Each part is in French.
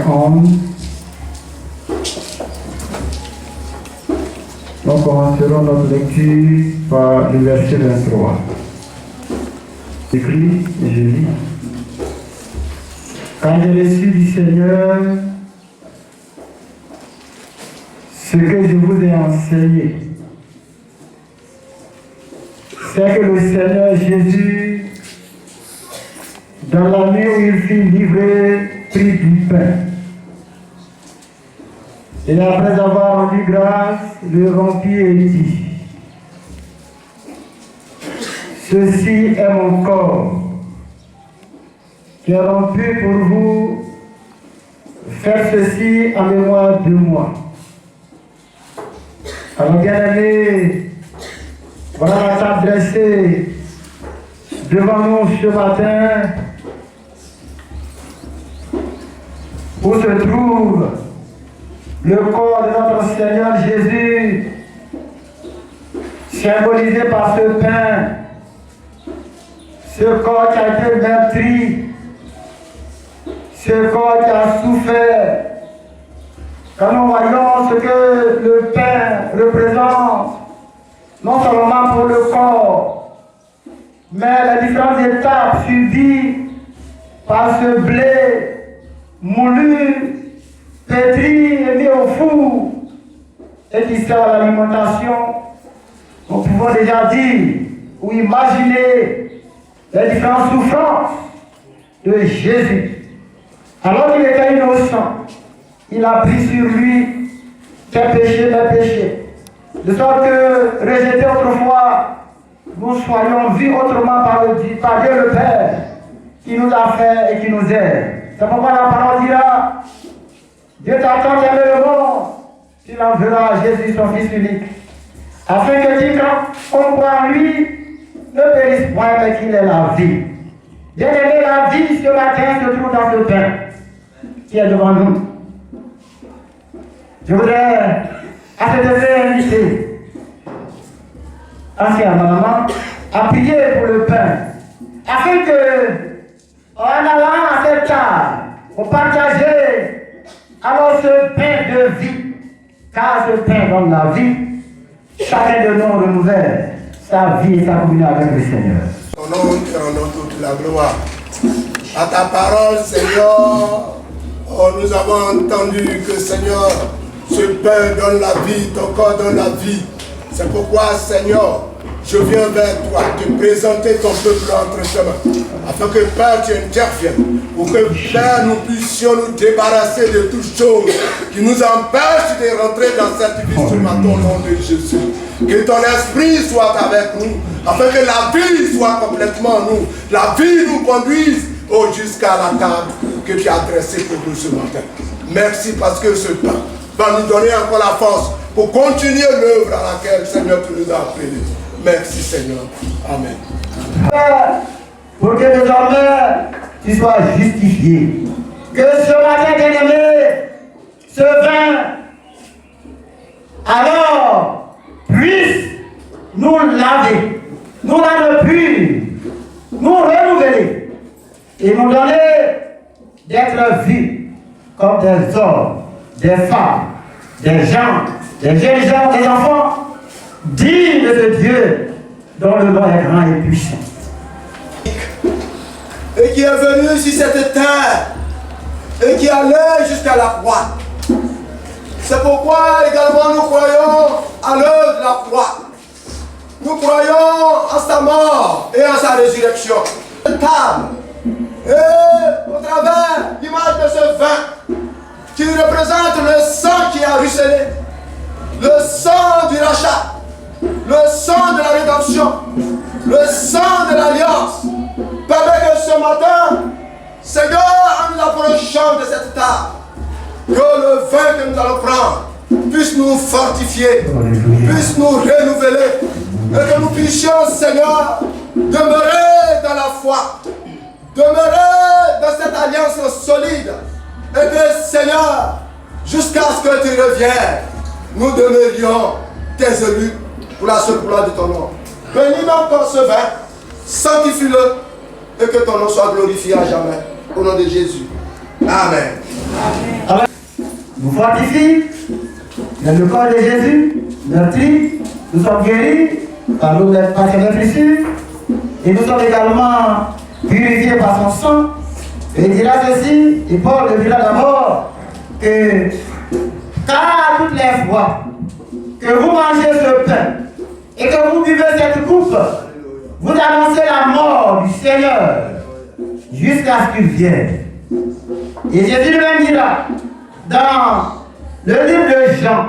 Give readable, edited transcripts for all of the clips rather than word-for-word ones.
11. Nous commencerons notre lecture par le verset 23. Écrit, et je lis. Quand j'ai reçu du Seigneur ce que je vous ai enseigné, c'est que le Seigneur Jésus, dans la nuit où il fut livré, prit du pain. Et après avoir rendu grâce, le rompit et dit, ceci est mon corps, qui est rompu pour vous. Faites ceci en mémoire de moi. Alors, bien-aimés, voilà la table dressée devant nous ce matin, où se trouve le corps de notre Seigneur Jésus, symbolisé par ce pain, ce corps qui a été meurtri, ce corps qui a souffert. Quand nous voyons ce que le pain représente, non seulement pour le corps, mais les différentes étapes suivies par ce blé moulu, pétri et mis au four, et qui sert à l'alimentation, nous pouvons déjà dire ou imaginer les différentes souffrances de Jésus. Alors qu'il était innocent, il a pris sur lui tes péchés, mes péchés. De sorte que, rejetés autrefois, nous soyons vus autrement par Dieu le Père, qui nous a fait et qui nous aide. C'est pourquoi la parole dira, Dieu t'a tant aimé le monde, qu'il enverra Jésus son Fils unique, afin que quiconque croit en lui ne périsse point, mais qu'il ait la vie. Bien aimé, la vie ce matin se trouve dans ce pain qui est devant nous. Je voudrais à cet effet inviter ancien maman à prier pour le pain, afin que, en allant à cette table, on partage alors ce pain de vie, car ce pain donne la vie, chacun de nous renouvelle sa vie et sa communion avec le Seigneur. Ton nom et rendons toute la gloire. À ta parole, Seigneur, oh, nous avons entendu que, Seigneur, ce pain donne la vie, ton corps donne la vie. C'est pourquoi, Seigneur, je viens vers toi te présenter ton peuple entre tes mains, afin que, Père, tu interviennes, pour que, Père, nous puissions nous débarrasser de toutes choses qui nous empêchent de rentrer dans cette vie ce matin au nom de Jésus. Que ton esprit soit avec nous, afin que la vie soit complètement en nous, la vie nous conduise jusqu'à la table que tu as dressée pour nous ce matin. Merci parce que ce pain va nous donner encore la force pour continuer l'œuvre à laquelle, Seigneur, tu nous as appelés. Merci, Seigneur. Amen. Pour que désormais tu sois justifié. Que ce matin, bien-aimé, ce vin, alors, puisse nous laver, nous rendre purs, nous renouveler et nous donner d'être vus comme des hommes, des femmes, des gens, des jeunes gens, des enfants, dignes de ce Dieu dont le nom est grand et puissant. Et qui est venu sur cette terre et qui allait jusqu'à la croix. C'est pourquoi également nous croyons à l'œuvre de la croix. Nous croyons en sa mort et en sa résurrection. Et au travers l'image de ce vin qui représente le sang qui a ruisselé, le sang du rachat, le sang de la rédemption, le sang de l'alliance, permet que ce matin, Seigneur, en nous approchant de cette table, que le vin que nous allons prendre puisse nous fortifier, puisse nous renouveler, et que nous puissions, Seigneur, demeurer dans la foi, demeurer dans cette alliance solide, et que, Seigneur, jusqu'à ce que tu reviennes, nous demeurions tes élus pour la seule gloire de ton nom. Bénis encore ce vin, sanctifie-le, et que ton nom soit glorifié à jamais. Au nom de Jésus. Amen. Alors, nous fortifie dans le corps de Jésus, meurtri, nous sommes guéris par l'eau de l'Esprit et nous sommes également purifiés par son sang. Et il dira ceci, et Paul le dira d'abord, que car toutes les fois que vous mangez ce pain et que vous buvez cette coupe, vous annoncez la mort du Seigneur jusqu'à ce qu'il vienne. Et Jésus lui-même dira dans le livre de Jean,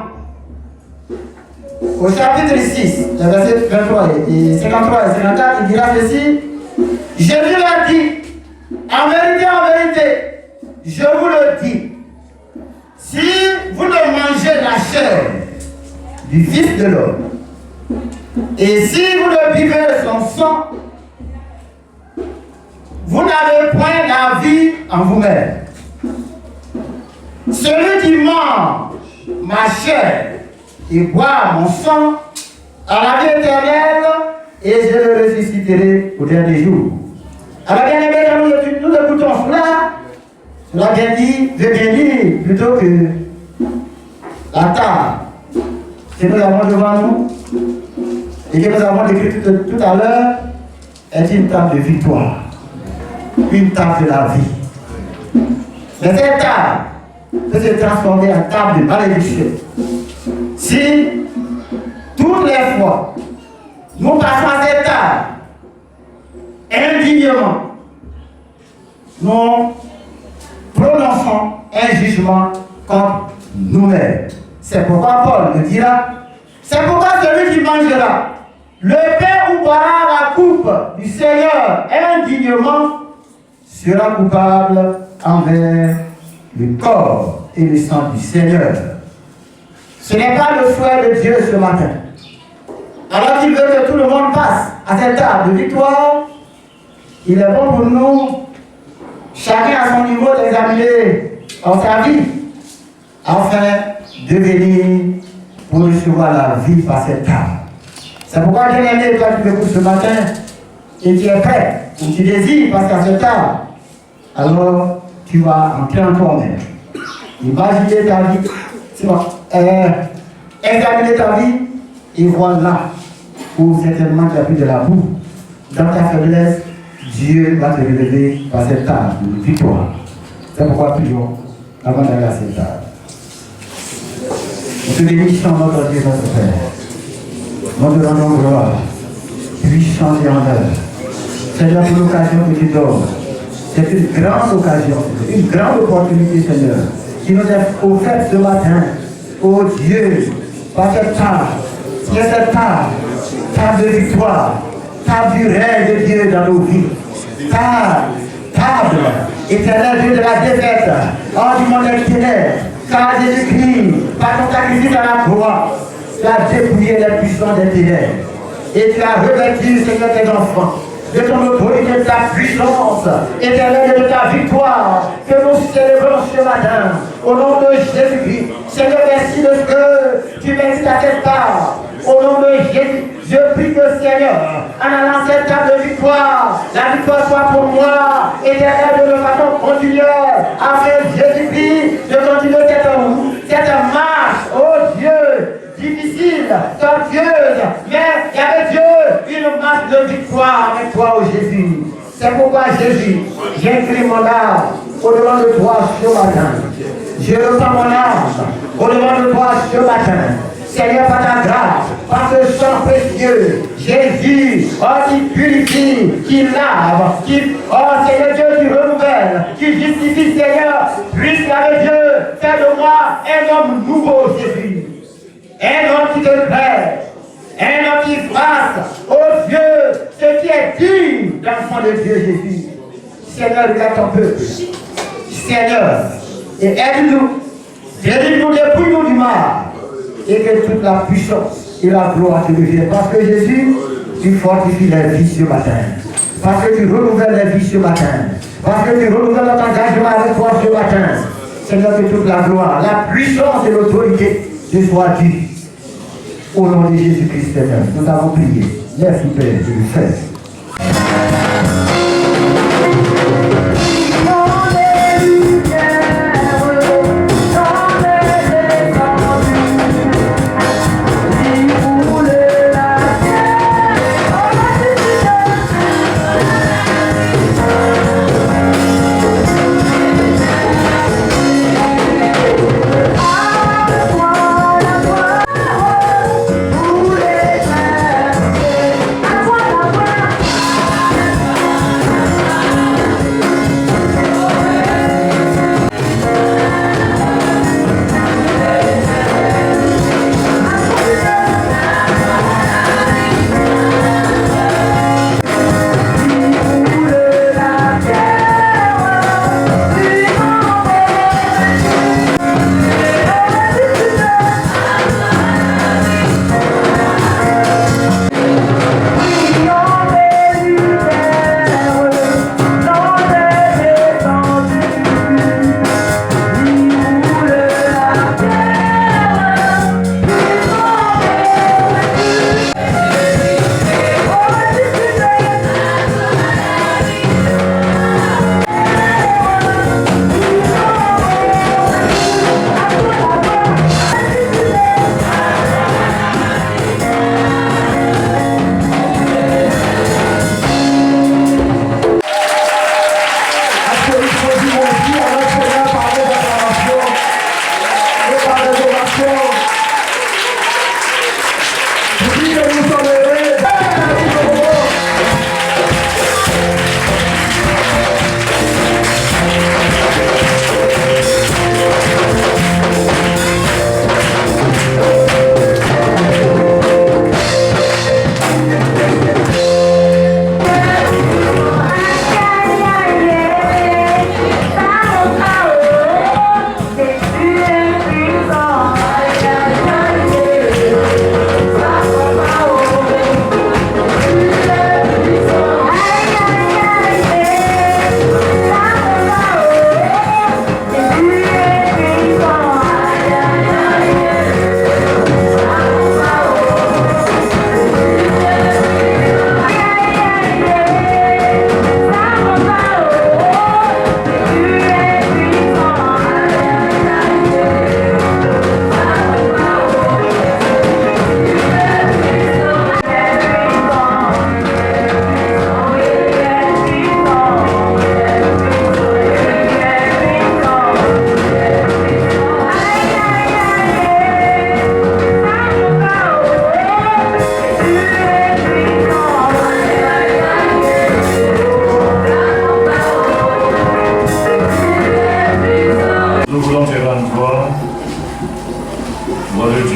au chapitre 6, verset 23 et 53 et 54, il dira ceci, Jésus leur dit, en vérité, je vous le dis, si vous ne mangez la chair du Fils de l'homme, et si vous ne buvez son sang, vous n'avez point la vie en vous-même. Celui qui mange ma chair et boit mon sang a la vie éternelle, et je le ressusciterai au dernier jour. Alors bien aimé, quand nous écoutons cela veut bien dire plutôt que la table que nous avons devant nous et que nous avons décrit tout à l'heure est une table de victoire, une table de la vie. Mais cette table peut se transformer en table de malédiction. Si toutes les fois nous passons à cette table indignement, nous prononçons un jugement contre nous-mêmes. C'est pourquoi Paul le dira, c'est pourquoi celui qui mangera le pain ou boira la coupe du Seigneur indignement sera coupable envers le corps et le sang du Seigneur. Ce n'est pas le souhait de Dieu ce matin. Alors qu'il veut que tout le monde passe à cette table de victoire, il est bon pour nous, chacun à son niveau, d'examiner en sa vie, afin de venir pour recevoir la vie par cette table. C'est pourquoi, bien aimé, toi qui m'écoutes ce matin, et tu es prêt, ou tu désires passer à cette table, alors tu vas entrer en toi-même. Imaginer ta vie, tu vas examiner ta vie, et voilà où certainement tu as pris de la boue. Dans ta faiblesse, Dieu va te relever par cette table de victoire. C'est pourquoi prions avant d'aller à cette table. Nous te bénissons notre Dieu, notre Père. Nous te rendons gloire, puissance et honneur. Seigneur, pour l'occasion que tu donnes, c'est une grande occasion, une grande opportunité, Seigneur, qui nous est offerte ce matin. Oh Dieu, par cette table, qui est cette table de victoire, table du règne de Dieu dans nos vies, table éternelle Dieu de la défaite, hors du monde des ténèbres, car Jésus-Christ, par ton sacrifice à la croix, tu as dépouillé les puissants des ténèbres, et tu as revêtu, Seigneur, tes enfants, de ton autorité, de ta puissance éternelle et de ta victoire que nous célébrons ce matin. Au nom de Jésus-Christ, Seigneur, merci de ce que tu m'invites à cette part. Au nom de Jésus, je prie que Seigneur, en allant cette table de victoire, la victoire soit pour moi, éternelle de façon continuelle, avec Jésus-Christ, de continuer cette marche, oh Dieu, difficile, tortueuse, mais il y avait Dieu, une marche de victoire avec toi, oh Jésus. C'est pourquoi Jésus, j'incline mon âme au-devant de toi ce matin. Je repends mon âme au-devant de toi ce matin. Seigneur, par ta grâce, par ce sang précieux, Jésus, oh, qui purifie, qui lave, oh Seigneur Dieu, qui renouvelle, qui justifie, Seigneur, puisqu'avec Dieu, fais de moi un homme nouveau, Jésus. Un homme qui te prête, un homme qui fasse, oh Dieu, ce qui est digne d'enfant de Dieu, Jésus. Seigneur, regarde ton peuple. Seigneur, et aide-nous, délivre-nous, dépouille-nous du mal. Et que toute la puissance et la gloire te reviennent. Parce que Jésus, tu fortifies les vies ce matin. Parce que tu renouvelles les vies ce matin. Parce que tu renouvelles notre engagement avec toi ce matin. Seigneur, que toute la gloire, la puissance et l'autorité te soient dues. Au nom de Jésus-Christ, Seigneur, nous avons prié. Merci Père, je le fais. Alléluia.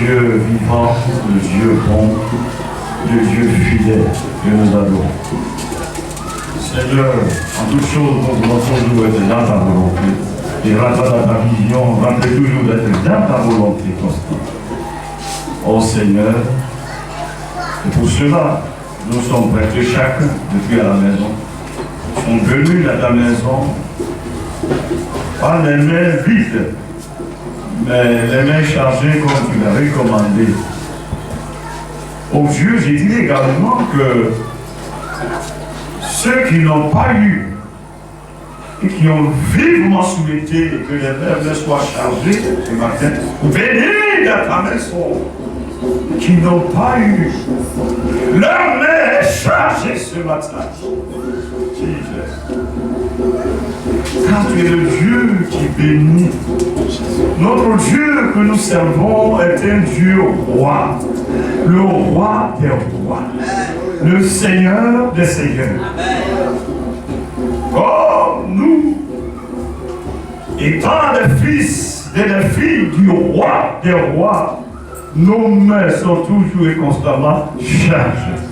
Dieu vivant, le Dieu bon, le Dieu fidèle que nous adorons. Seigneur, en toutes choses, nous voulons toujours être dans ta volonté. Et rentre dans ta vision, rentre toujours d'être dans ta volonté constante. Oh Seigneur, et pour cela, nous sommes prêts chacun depuis à la maison. Nous sommes venus dans ta maison, pas les mains vides, mais les mains chargées comme tu l'as recommandé. Oh Dieu, j'ai dit également que ceux qui n'ont pas eu et qui ont vivement souhaité que les mains soient chargées ce matin, venez dans ta maison, qui n'ont pas eu leur main est chargée ce matin. Jesus. Car tu es le Dieu qui bénit. Notre Dieu que nous servons est un Dieu roi. Le roi des rois. Le Seigneur des seigneurs. Oh, nous, étant des fils et des filles du roi des rois, nos mains sont toujours et constamment chargées.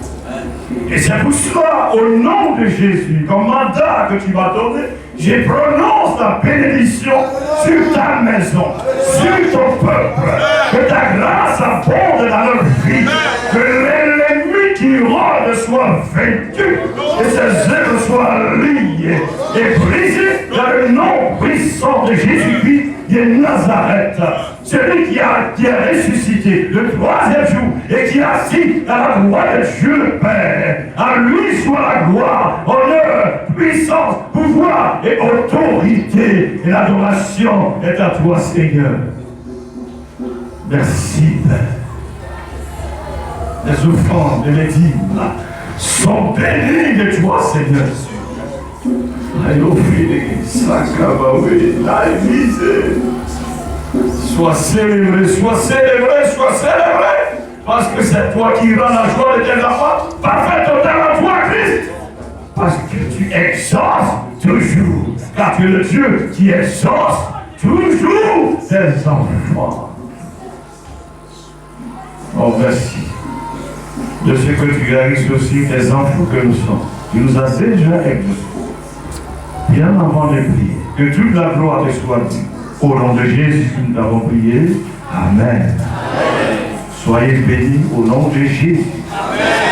Et c'est pour cela, au nom de Jésus, comme mandat que tu m'as donné, je prononce la bénédiction sur ta maison, sur ton peuple, que ta grâce abonde dans leur vie, que l'ennemi qui rôde soit vaincu, et ses œuvres soient liées et brisées dans le nom puissant de Jésus-Christ de Nazareth, celui qui est ressuscité le troisième jour et qui est assis à la droite de Dieu le Père. À lui soit la gloire, honneur, puissance, pouvoir et autorité. Et l'adoration est à toi, Seigneur. Merci, Père. Les offrandes et les dîmes sont bénies de toi, Seigneur. La Église soit célébrée, soit célébrée, soit célébrée, parce que c'est toi qui rends la joie de tes enfants parfaite dans toi, Christ, parce que tu exauces toujours, car tu es le Dieu qui exauce toujours tes enfants. Oh, merci de ce que tu as aussi tes enfants que nous sommes. Tu nous as déjà exaucés. Bien avant de prier, que toute la gloire te soit due. Au nom de Jésus, nous t'avons prié. Amen. Amen. Soyez bénis au nom de Jésus. Amen.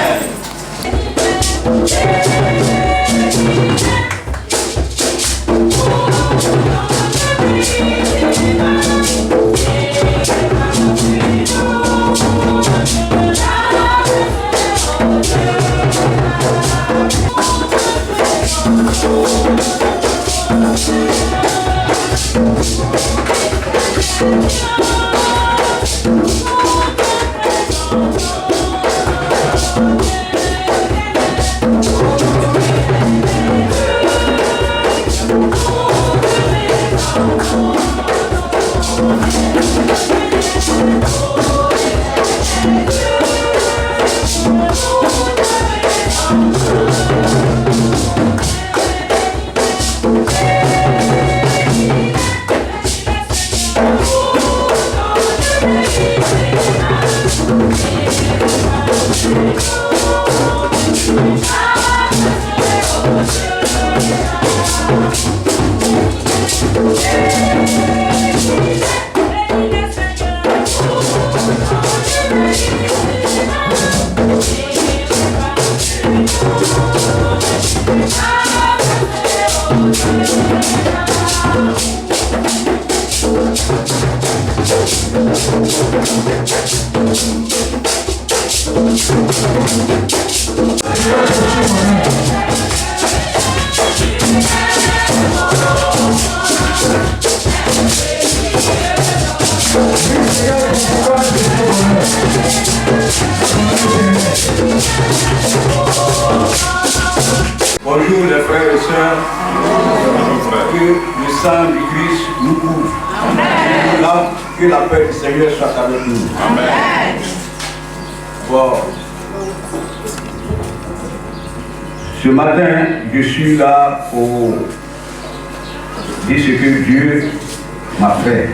Bonjour les frères et sœurs, que le sang du Christ nous couvre. Là, que la paix du Seigneur soit avec nous. Amen. Bon. Ce matin, je suis là pour dire ce que Dieu m'a fait.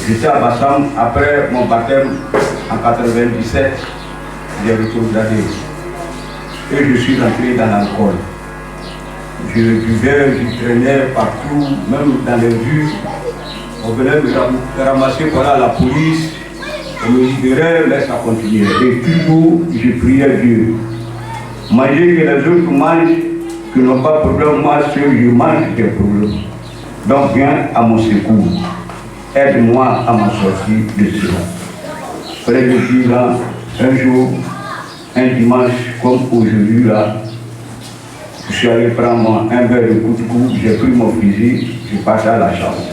J'étais à Bassam après mon baptême en 97, j'ai rétrogradé. Et je suis entré dans l'alcool. Je buvais, je traînais partout, même dans les rues. On venait me ramasser par la police, on me libérait, mais ça continuait. Et toujours, je priais Dieu. Manger que les autres mangent, qui n'ont pas de problème, moi, si je mange des problèmes. Donc viens à mon secours. Aide-moi à m'en sortir de cela. Près de 10 ans, un jour, un dimanche comme aujourd'hui là, je suis allé prendre un verre de coup, j'ai pris mon fusil, je passé à la chasse.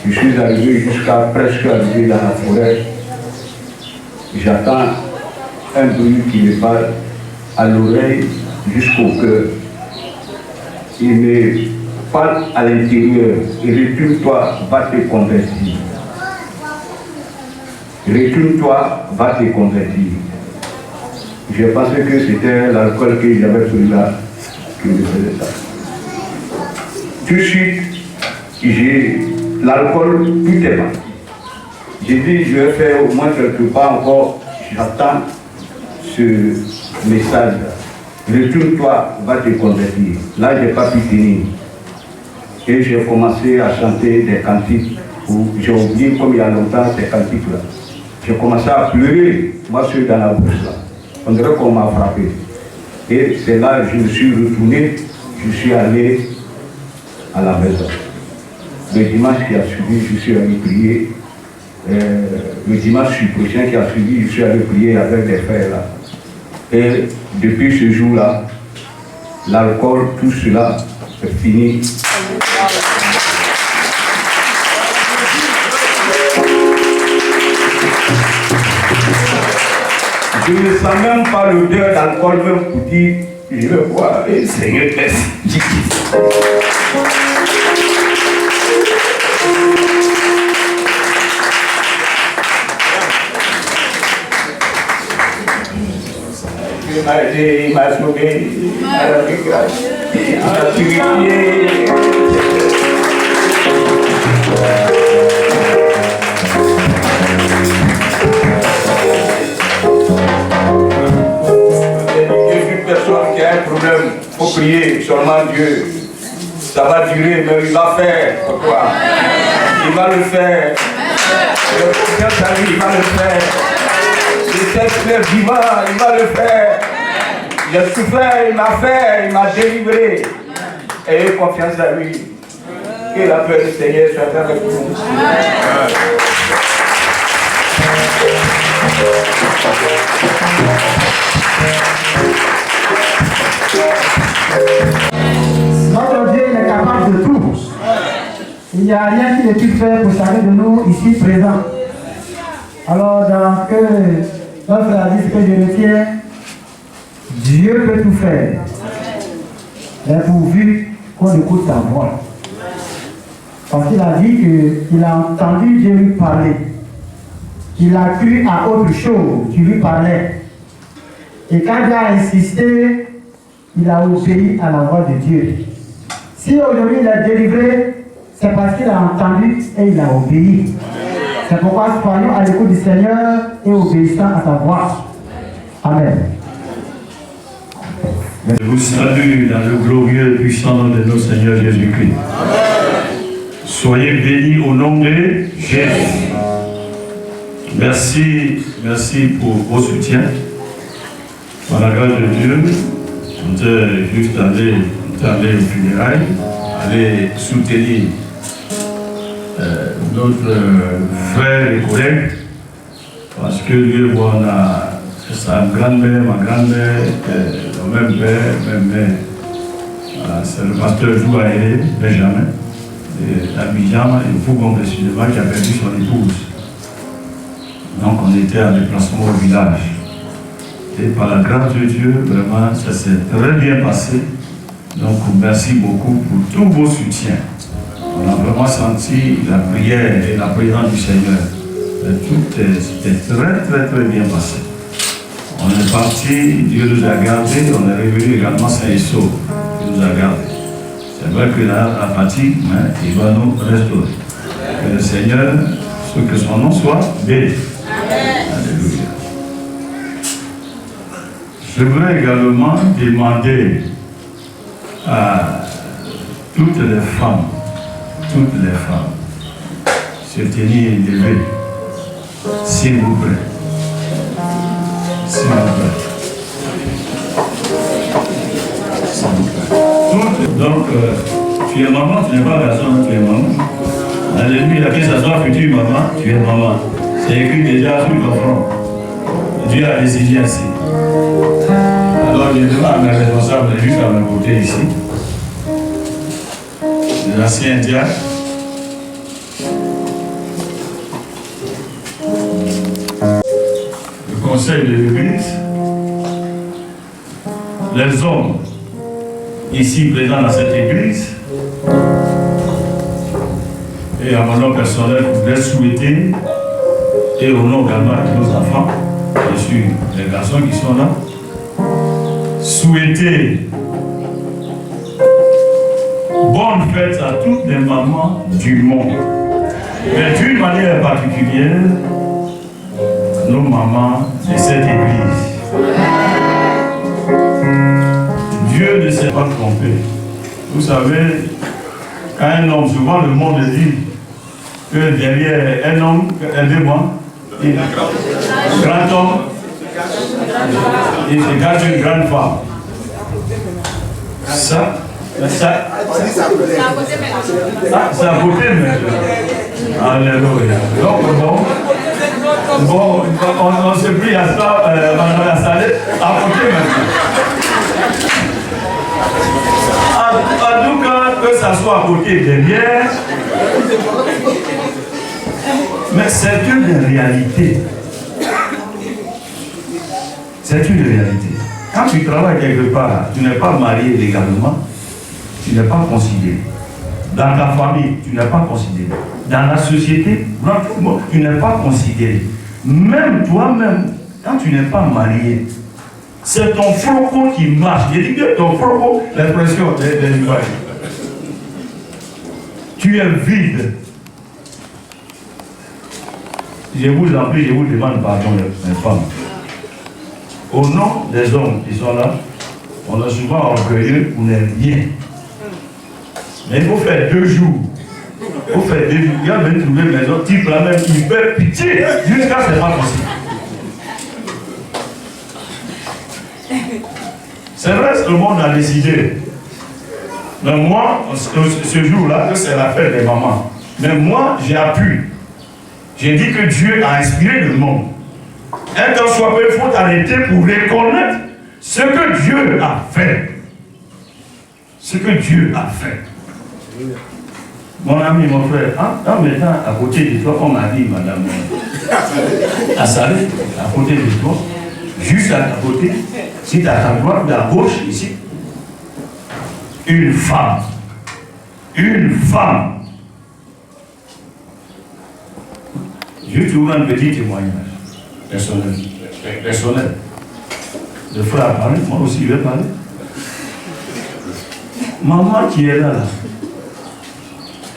Je suis arrivé jusqu'à presque arrivé dans la forêt. J'attends un bruit qui me parle à l'oreille jusqu'au cœur. Il me parle à l'intérieur. Retourne-toi, va te convertir. Retourne-toi, va te convertir. J'ai pensé que c'était l'alcool que j'avais pris là qui me faisait ça. Tout de suite, l'alcool, tout est parti. J'ai dit, je vais faire au moins quelque part encore, j'attends ce message-là. Retourne-toi, va te convertir. Là, je n'ai pas pu tenir. Et j'ai commencé à chanter des cantiques. J'ai oublié comme il y a longtemps ces cantiques-là. J'ai commencé à pleurer, moi je suis dans la bouche là. On dirait qu'on m'a frappé. Et c'est là que je me suis retourné, je suis allé à la maison. Le dimanche qui a suivi, je suis allé prier. Le dimanche prochain qui a suivi, je suis allé prier avec des frères là. Et depuis ce jour-là, l'alcool, tout cela est fini. Je ne sens même pas l'odeur d'alcool, même pour dire, je vais boire, et Seigneur, merci. Il m'a aidé, il m'a sauvé, il m'a donné grâce, il m'a purifié. Personne qui a un problème, il faut prier seulement Dieu. Ça va durer, mais il va faire. Pourquoi? Il va le faire. J'ai confiance à lui, il va le faire. Il est vivant, il va le faire. J'ai souffert, il m'a fait, il m'a délivré. Ayez confiance à lui. Que la paix du Seigneur soit avec nous. Notre Dieu est capable de tout. Il n'y a rien qui ne puisse faire pour chacun de nous ici présents. Alors, dans que notre frère a dit ce que je retiens, Dieu peut tout faire. Mais pourvu qu'on écoute sa voix. Parce qu'il a dit qu'il a entendu Dieu lui parler. Il a cru à autre chose qui lui parlait. Et quand Dieu a insisté, il a obéi à la voix de Dieu. Si aujourd'hui il est délivré, c'est parce qu'il a entendu et il a obéi. C'est pourquoi soyons à l'écoute du Seigneur et obéissant à sa voix. Amen. Je vous salue dans le glorieux et puissant nom de notre Seigneur Jésus-Christ. Soyez bénis au nom de Jésus. Merci pour vos soutiens. Par la grâce de Dieu, on était juste allé aux funérailles, aller soutenir notre frère et collègue, parce que Dieu voit, on a sa grand-mère, ma grand-mère, le même père, même mère. Voilà, c'est le pasteur Jouaïe, Benjamin, d'Abidjan, et Fougon précisément, qui a perdu son épouse. Donc on était en déplacement au village. Et par la grâce de Dieu, vraiment, ça s'est très bien passé. Donc merci beaucoup pour tous vos soutiens. On a vraiment senti la prière et la présence du Seigneur. Tout était très bien passé. On est parti, Dieu nous a gardés, on est revenu également sain et sauf. Il nous a gardés. C'est vrai que là, la fatigue, il va nous restaurer. Que le Seigneur, que son nom soit béni. Alléluia. Je voudrais également demander à toutes les femmes, se tenir élevées, s'il vous plaît. S'il vous plaît. S'il vous plaît. Donc, tu es maman, tu n'es pas garçon, tu es maman. Alléluia, que ça soit future maman, tu es maman. C'est écrit déjà sur ton front. Dieu a décidé ainsi. Alors je demande à mes responsables juste à me côté ici. Les anciens diacres. Le conseil de l'église. Les hommes ici présents dans cette église. Et à mon nom personnel, je voudrais souhaiter, et au nom également de nos enfants, bien sûr, les garçons qui sont là, souhaiter bonne fête à toutes les mamans du monde. Mais d'une manière particulière, nos mamans de cette église. Dieu ne s'est pas trompé. Vous savez, quand un homme, souvent le monde dit que derrière un homme, aidez-moi, un grand homme, il se cache une grande femme. Ça, c'est à côté maintenant. Alléluia. Donc bon, on se prie à ça, Madame Assalé, à côté maintenant. En tout cas, que ça soit à côté derrière, mais c'est une réalité. C'est une réalité. Quand tu travailles quelque part, tu n'es pas marié légalement, tu n'es pas considéré. Dans ta famille, tu n'es pas considéré. Dans la société, tu n'es pas considéré. Même toi-même, quand tu n'es pas marié, c'est ton flocon qui marche. Je dis que ton flocon, l'expression des images. Tu es vide. Je vous en prie, je vous demande pardon, mes femmes. Au nom des hommes qui sont là, on est souvent orgueilleux, on n'est rien. Mais il faut faire 2 jours. Il faut faire 2 jours. Il y a même trouvé mes autres types là même, ils peuvent pitié jusqu'à ce n'est pas possible. C'est vrai, le monde a décidé. Mais moi, ce jour-là, c'est la fête des mamans. Mais moi, j'ai appuyé. J'ai dit que Dieu a inspiré le monde. Un temps soit peu, il faut arrêter pour reconnaître ce que Dieu a fait. Ce que Dieu a fait. Mon ami, mon frère, en mettant à côté de toi, on m'a dit, madame Assalé, à côté de toi, juste à côté, si tu as ta droite, à gauche, ici, une femme. Une femme. Je vais trouver un petit témoignage personnel. Le frère a parlé, moi aussi je vais parler. Maman qui est là,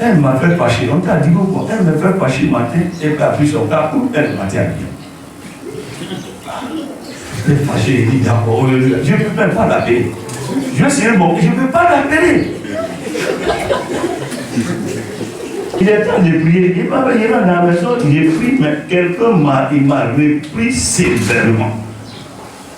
elle m'a fait fâcher. On t'a dit pourquoi? Elle me fait fâcher matin, et puis a pris son carreau, elle m'a dit à bien. Elle est fâchée, elle dit d'accord, je ne peux même pas l'appeler. Je sais bon, je ne peux pas l'appeler. Il est temps de prier. Il m'a veillé dans la maison, il est pris, mais quelqu'un m'a repris sévèrement.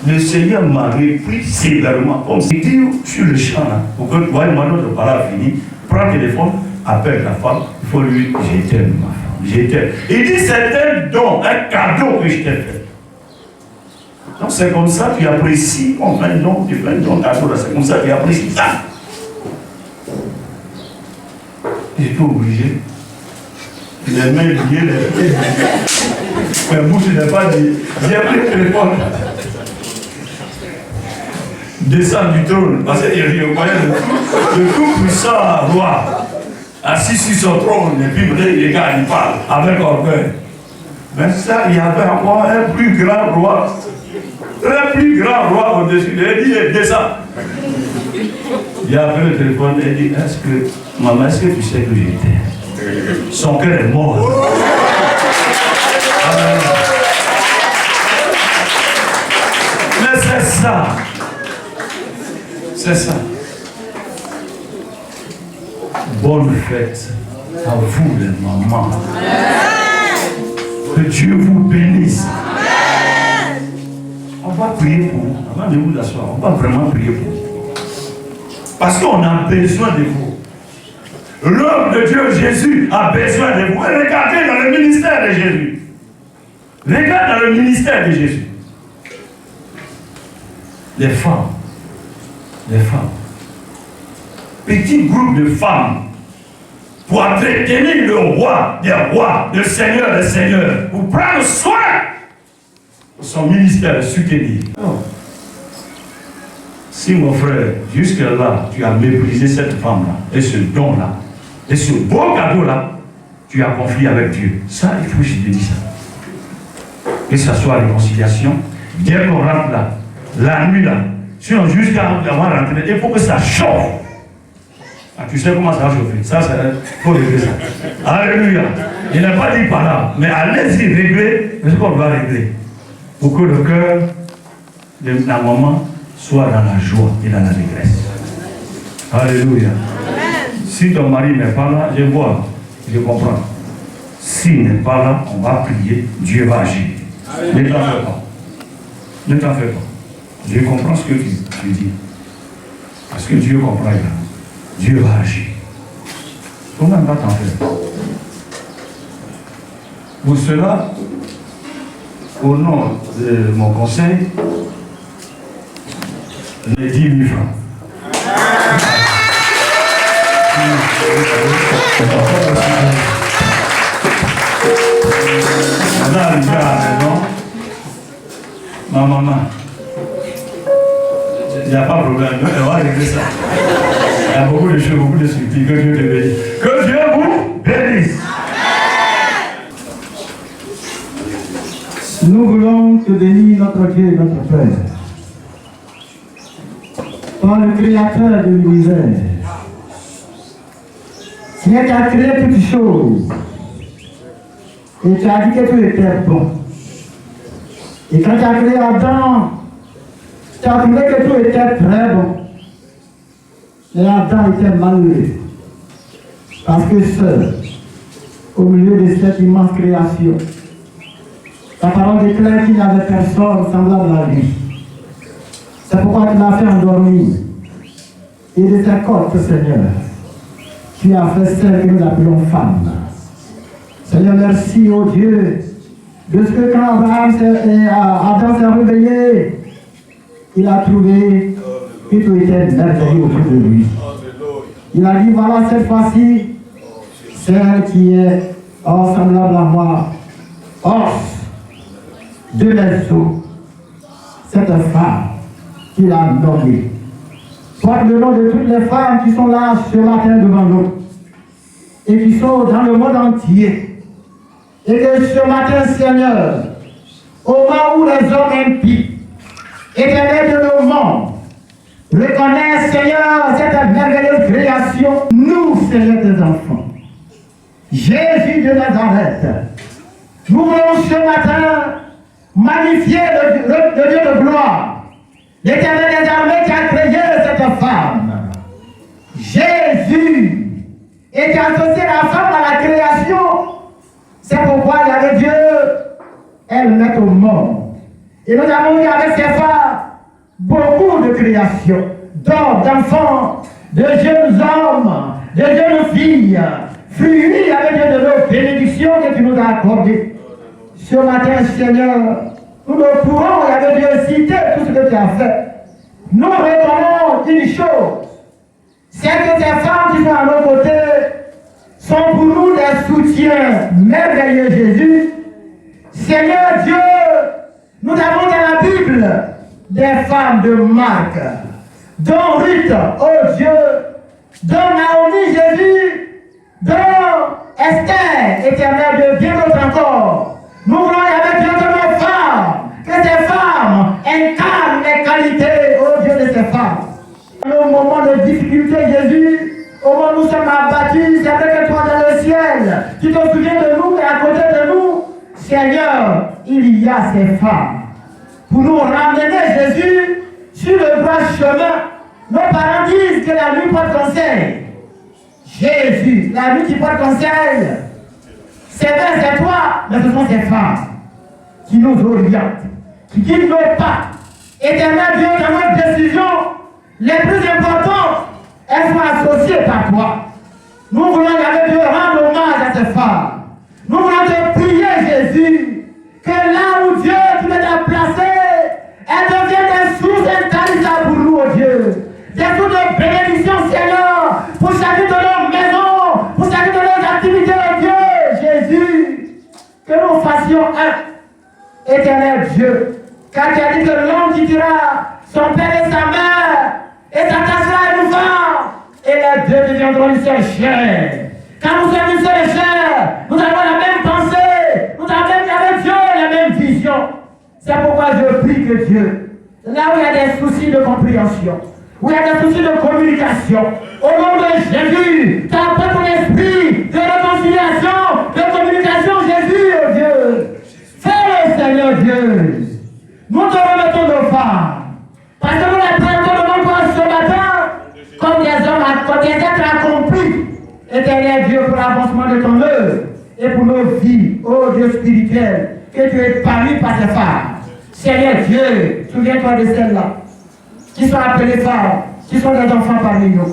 Le Seigneur m'a repris sévèrement. Comme c'est dit sur le champ, là, pour que tu vois, maintenant le parole fini, prends le téléphone, appelle la femme, il faut lui dire, je t'aime ma femme, je t'aime. Il dit, c'est un don, un cadeau que je t'ai fait. Donc c'est comme ça que tu apprécies, on fait un don, tu fais un don, c'est comme ça que tu apprécies ça. J'étais obligé. Les mains liées, les pieds. Ma bouche n'est pas dit. J'ai pris le téléphone. Descends du trône. Parce qu'il y a le tout puissant roi assis sur son trône. Et puis les gars, ils parlent avec orgueil. Mais ça, il y avait encore un plus grand roi. Un plus grand roi au-dessus. Il dit, descends. Il a pris le téléphone et dit, maman, est-ce que tu sais que je t'aime? Son cœur est mort. Amen. Mais c'est ça. C'est ça. Bonne fête à vous les mamans. Que Dieu vous bénisse. On va prier pour vous. Avant de vous asseoir, on va vraiment prier pour vous. Parce qu'on a besoin de vous. L'homme de Dieu, Jésus, a besoin de vous. Et regardez dans le ministère de Jésus. Regarde dans le ministère de Jésus. Les femmes. Petit groupe de femmes pour entretenir le roi des rois, le seigneur des seigneurs, pour prendre soin de son ministère, de soutenir. Oh. Si mon frère, jusque-là, tu as méprisé cette femme-là, et ce don-là, et ce beau cadeau-là, tu as confié avec Dieu. Ça, il faut que je te dise ça. Que ce soit la réconciliation, dès qu'on rentre là, la nuit là, sinon jusqu'à avoir rentré, il faut que ça chauffe. Ah, tu sais comment ça va chauffer. Ça, il faut régler ça. Alléluia. Il n'a pas dit par là, mais allez-y régler ce qu'on doit régler. Pour que le cœur de la maman soit dans la joie et dans la dégresse. Alléluia. Amen. Si ton mari n'est pas là, je vois, je comprends. S'il n'est pas là, on va prier, Dieu va agir. Ne t'en fais pas. Ne t'en fais pas. Je comprends ce que tu dis. Parce que Dieu comprend là. Dieu va agir. Il ne faut même pas t'en faire. Pour cela, au nom de mon conseil, les 10 000 francs. On a arrivé à la maison. Ma maman, il n'y a pas de problème, on va régler ça. Il y a beaucoup de choses, beaucoup de suppliques. Que Dieu te bénisse. Que Dieu vous bénisse. Nous voulons te bénir, notre Dieu et notre Père, par le Créateur de l'univers. Seigneur, tu as créé toutes choses. Et tu as dit que tout était bon. Et quand tu as créé Adam, tu as trouvé que tout était très bon. Et Adam était malheureux. Parce que seul, au milieu de cette immense création, ta parole déclare qu'il n'y avait personne semblable à lui. C'est pourquoi tu l'as fait endormir. Et de ta côte, Seigneur, tu as fait celle que nous appelons femme. Seigneur, merci, oh Dieu, de ce que quand Adam s'est réveillé, il a trouvé que tout était merveilleux autour de lui. Il a dit, voilà cette fois-ci, celle qui est semblable à moi, os de mes os, cette femme qu'il a nommée. Porte le nom de toutes les femmes qui sont là ce matin devant nous et qui sont dans le monde entier. Et que ce matin, Seigneur, au moment où les hommes impies, éternels de nos mondes, reconnaissent, Seigneur, cette merveilleuse création, nous, Seigneur des enfants, Jésus de Nazareth, nous voulons ce matin magnifier le Dieu de gloire, l'Éternel des armées qui a créé cette femme, Jésus, et qui a associé la femme à la création. C'est pourquoi il y avait Dieu, elle met au monde. Et nous avons eu avec ces femmes beaucoup de créations, d'hommes, d'enfants, de jeunes hommes, de jeunes filles, fruits avec Dieu de nos bénédictions que tu nous as accordées. Ce matin, Seigneur, nous ne pourrons, avec Dieu, citer tout ce que tu as fait. Nous reconnaissons une chose, c'est que ces femmes qui sont à nos côtés sont pour nous des soutiens merveilleux, Jésus. Seigneur Dieu, nous avons dans la Bible des femmes de Marc, dont Ruth, oh Dieu, dont Naomi, Jésus, dont Esther, éternel Dieu, bien d'autres encore. Nous voulons avec Dieu de nos femmes, que ces femmes incarnent les qualités, oh Dieu, de ces femmes. Au moment de difficulté, Jésus, au moment où nous sommes abattus, c'est vrai que toi dans le ciel, Tu te souviens de nous et à côté de nous, Seigneur, il y a ces femmes. Pour nous ramener Jésus sur le droit chemin. Nos parents disent que la nuit porte conseil. Jésus, la nuit qui porte conseil. C'est vrai, c'est toi, mais ce sont ces femmes qui nous orientent, qui guident nos pas. Éternel Dieu, dans notre décision, les plus importantes, elles sont associées par toi. Nous voulons, avec Dieu, rendre hommage à ces femmes. Nous voulons te prier, Jésus, que là où Dieu, tu les as placées, elles deviennent des sources intarissables pour nous, oh Dieu. Des sources de bénédiction, Seigneur, pour chacune de nos maisons, pour chacune de nos activités, oh Dieu, Jésus. Que nous fassions un, éternel Dieu. Car tu as dit que l'homme quittera son père et sa mère, et s'attachera à nous voir, et les deux deviendront une seule chair. Quand nous sommes une seule chair, nous avons la même pensée, nous avons avec Dieu la même vision. C'est pourquoi je prie que Dieu, là où il y a des soucis de compréhension, où il y a des soucis de communication, au nom de Jésus, tu apportes ton esprit de réconciliation, de communication, Jésus, oh Dieu. Fais-le, Seigneur Dieu. Nous te remettons nos femmes, parce que nous les présentons devant toi ce matin comme des hommes, comme des êtres accomplis, éternel Dieu, pour l'avancement de ton œuvre et pour nos vies, ô Dieu spirituel, que tu es parmi par ces femmes. Seigneur Dieu, souviens-toi de celles-là qui sont appelées femmes, qui sont des enfants parmi nous,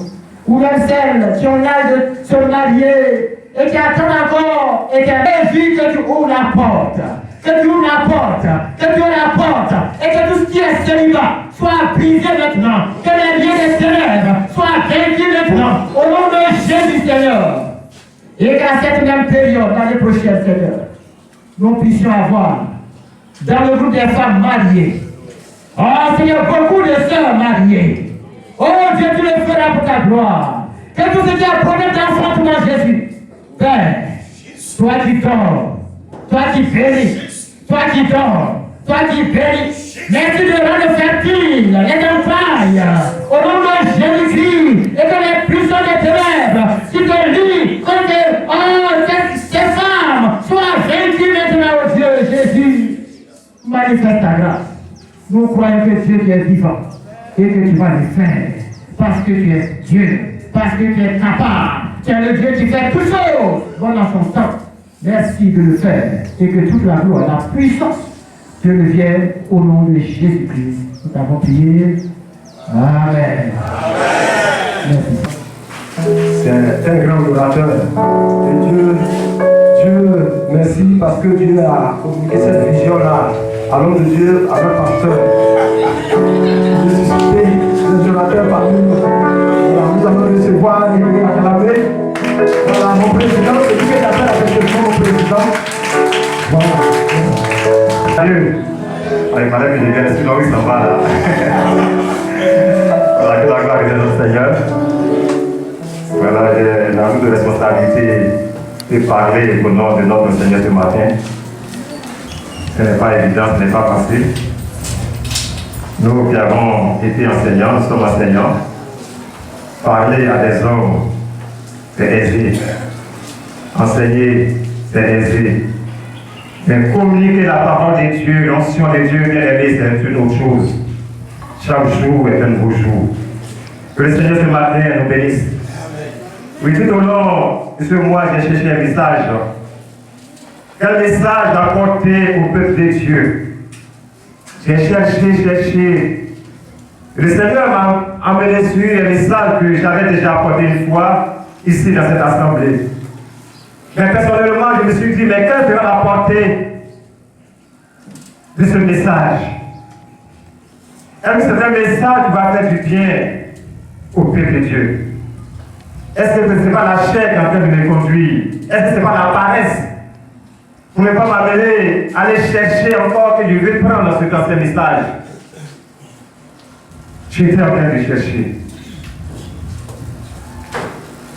ou même celles qui ont l'âge de se marier et qui attendent encore, éternel Dieu, que tu ouvres la porte. Que tu ouvres la porte, que tu ouvres la porte, et que tout ce qui est célibat soit brisé maintenant, que les liens des ténèbres soient vaincus maintenant, au nom de Jésus, Seigneur. Et qu'à cette même période, l'année prochaine, Seigneur, nous puissions avoir, dans le groupe des femmes mariées, oh Seigneur, beaucoup de sœurs mariées. Oh Dieu, tu le feras pour ta gloire. Que tout ce qui a problème d'enfantement, Jésus, Père, toi qui dors, toi qui bénis, toi qui dors, toi qui bénis, merci de rendre fertile les entrailles au nom de Jésus-Christ, et que les puissants des ténèbres qui te lient contre ces femmes soient vaincues maintenant, oh Dieu. Jésus, manifeste ta grâce. Nous croyons que Dieu tu es vivant et que tu vas le faire parce que tu es Dieu, parce que tu es capable. Tu es le Dieu qui fait toutes choses bon dans son temps. Merci de le faire et que toute la gloire, la puissance te revienne au nom de Jésus-Christ. Nous t'avons prié. Amen. Merci. C'est un grand orateur. Et Dieu, merci parce que Dieu a communiqué cette vision-là à l'homme de Dieu, à notre pasteur. De susciter des orateurs parmi nous. Voilà, nous allons recevoir et acclamer. Voilà, mon président, c'est lui qui appelle avec le nom, mon président. Voilà. Salut. Allez, madame, il est bien, sinon il s'en va là. Voilà, que la gloire est de notre Seigneur. Voilà, j'ai la lourde responsabilité de parler au nom de notre Seigneur ce matin. Ce n'est pas évident, ce n'est pas facile. Nous qui avons été enseignants, nous sommes enseignants. Parler à des hommes, c'est aisé. Enseigner, c'est aisé. Mais communiquer la parole de Dieu, l'onction de Dieu, bien aimé, c'est une autre chose. Chaque jour est un beau jour. Que le Seigneur ce matin nous bénisse. Oui, tout au long de ce mois, j'ai cherché un message. Quel message d'apporter au peuple de Dieu? J'ai cherché. Le Seigneur m'a amené sur un message que j'avais déjà apporté une fois ici dans cette assemblée. Mais personnellement, je me suis dit, mais quelle sera la portée de ce message? Est-ce que c'est un message qui va faire du bien au peuple de Dieu? Est-ce que ce n'est pas la chair qui est en train de me conduire? Est-ce que ce n'est pas la paresse? Vous ne pouvez pas m'amener à aller chercher encore que je vais prendre ce ancien message. J'étais en train de chercher.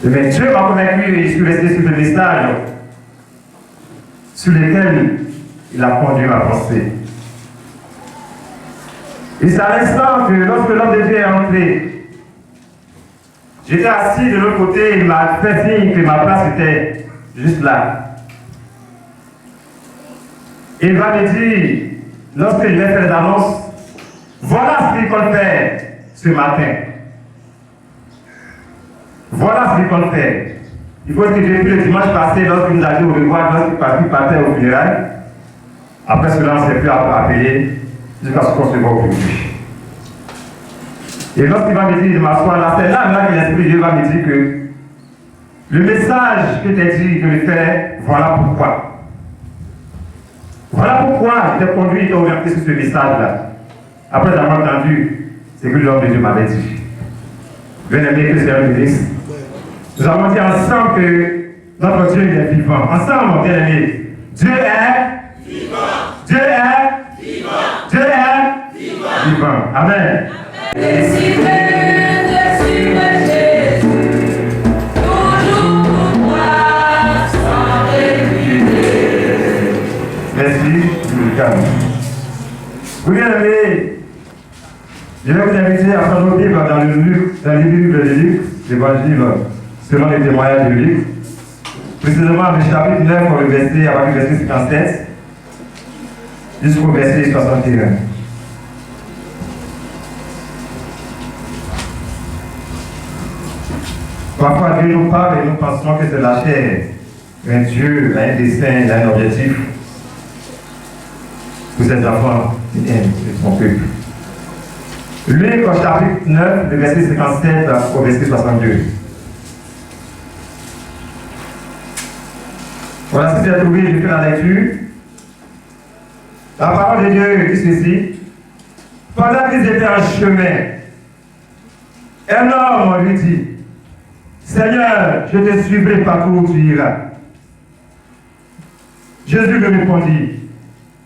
Mais Dieu m'a convaincu et je suis resté sur le message sur lequel il a conduit ma pensée. Et c'est à l'instant que lorsque l'homme de Dieu est entré, j'étais assis de l'autre côté, il m'a fait signe que ma place était juste là. Il va me dire, lorsque je vais faire les annonces, voilà ce qu'il compte faire ce matin. Voilà ce qu'il compte faire. Il faut que depuis le dimanche passé, lorsqu'il nous a dit au revoir, lorsqu'il partait au funérailles, après cela, on ne s'est plus appelé jusqu'à ce qu'on se voit aujourd'hui. Et lorsqu'il va me dire de m'asseoir là, c'est là que l'Esprit de Dieu va me dire que le message que tu as dit de le faire, voilà pourquoi. Voilà pourquoi je t'ai conduit et orienté sur ce message-là. Après avoir entendu ce que l'homme de Dieu m'avait dit. Bien-aimé, que le Seigneur nous bénisse. Nous avons dit ensemble que notre Dieu est vivant. Ensemble, bien-aimé, Dieu est vivant. Dieu est vivant. Dieu est vivant. Vivant. Amen. Merci, vous bien-aimés, je vais vous inviter à prendre vos Bibles dans le livre de Luc, l'évangile selon les témoignages de Luc, précisément le chapitre 9, le verset, à partir du verset 57 jusqu'au verset 61. Parfois Dieu nous parle et nous pensons que c'est la chair, mais Dieu a un dessein, il a un objectif pour ses enfants qui aiment son peuple. Luc au chapitre 9, le verset 57 au verset 62. Voilà ce que j'ai trouvé, j'ai fait la lecture. La parole de Dieu dit ceci. Pendant qu'ils étaient en chemin, un homme lui dit, Seigneur, je te suivrai partout où tu iras. Jésus lui répondit,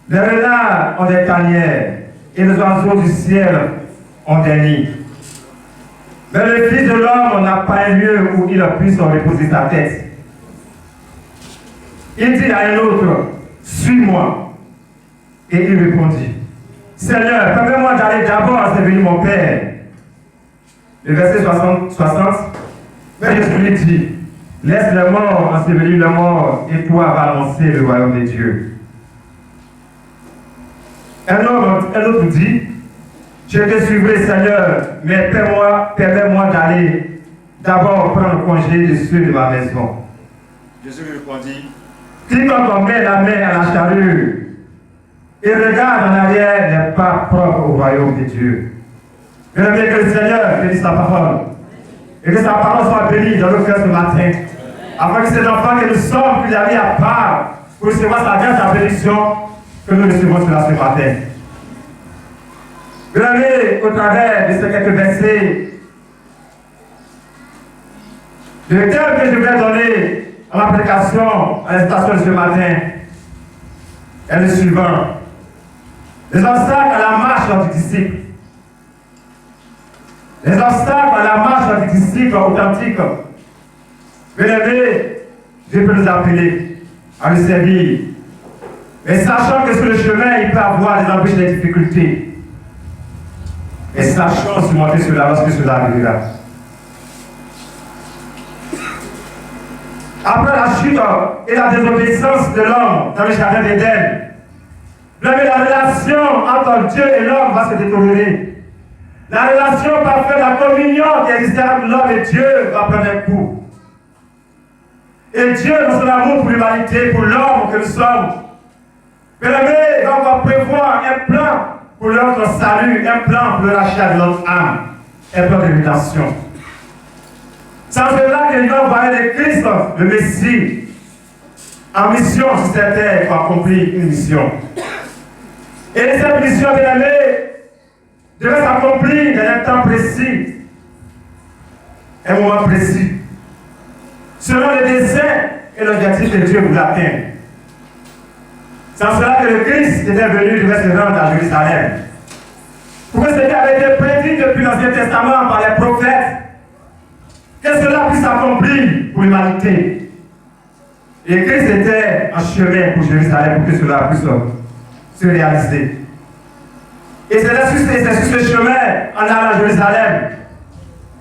les renards ont des tanières et les oiseaux du ciel ont des nids. Mais le Fils de l'homme n'a pas un lieu où il puisse reposer sa tête. Il dit à un autre, suis-moi. Et il répondit, Seigneur, permets-moi d'aller d'abord ensevelir mon Père. Le verset 60, mais Jésus lui dit, laisse les morts ensevelir les morts et toi va annoncer le royaume de Dieu. Un autre dit, je te suivrai Seigneur, mais permets-moi d'aller d'abord prendre congé de ceux de ma maison. Jésus lui répondit, quiconque met la main à la charrue et regarde en arrière n'est pas propre au royaume de Dieu. Je veux que le Seigneur bénisse sa parole et que sa parole soit bénie dans nos cœurs ce matin, afin que ces enfants que nous sommes, puissent aller à part pour recevoir sa grâce, sa bénédiction que nous recevons cela ce matin. Regardez au travers de ces quelques versets, le thème que je vais donner en application à l'instation de ce matin est le suivant. Les obstacles à la marche du disciple. Les obstacles à la marche du disciple authentique. Bien-aimé, Dieu peut nous appeler à le servir. Mais sachant que sur le chemin, il peut y avoir des embûches et des difficultés. Et sachant surmonter cela lorsque cela arrivera. Après la chute et la désobéissance de l'homme dans le jardin d'Éden, la relation entre Dieu et l'homme va se détériorer. La relation parfaite, la communion qui existait entre l'homme et Dieu va prendre un coup. Et Dieu, dans son amour pour l'humanité, pour l'homme que nous sommes, bien-aimé, va prévoir un plan pour notre salut, un plan pour le rachat de notre âme, un plan de rédemption. C'est en cela que nous allons parler de Christ, le Messie, en mission sur cette terre pour accomplir une mission. Et cette mission, bien-aimé, devait s'accomplir dans un temps précis, un moment précis, selon le dessein et l'objectif que Dieu voulait atteindre. C'est en cela que le Christ était venu, devait se rendre à Jérusalem. Pour que ce qui avait été prédit depuis l'Ancien Testament par les prophètes, que cela puisse s'accomplir pour l'humanité. Et Christ était en chemin pour Jérusalem pour que cela puisse se réaliser. Et c'est sur ce chemin, en allant à Jérusalem,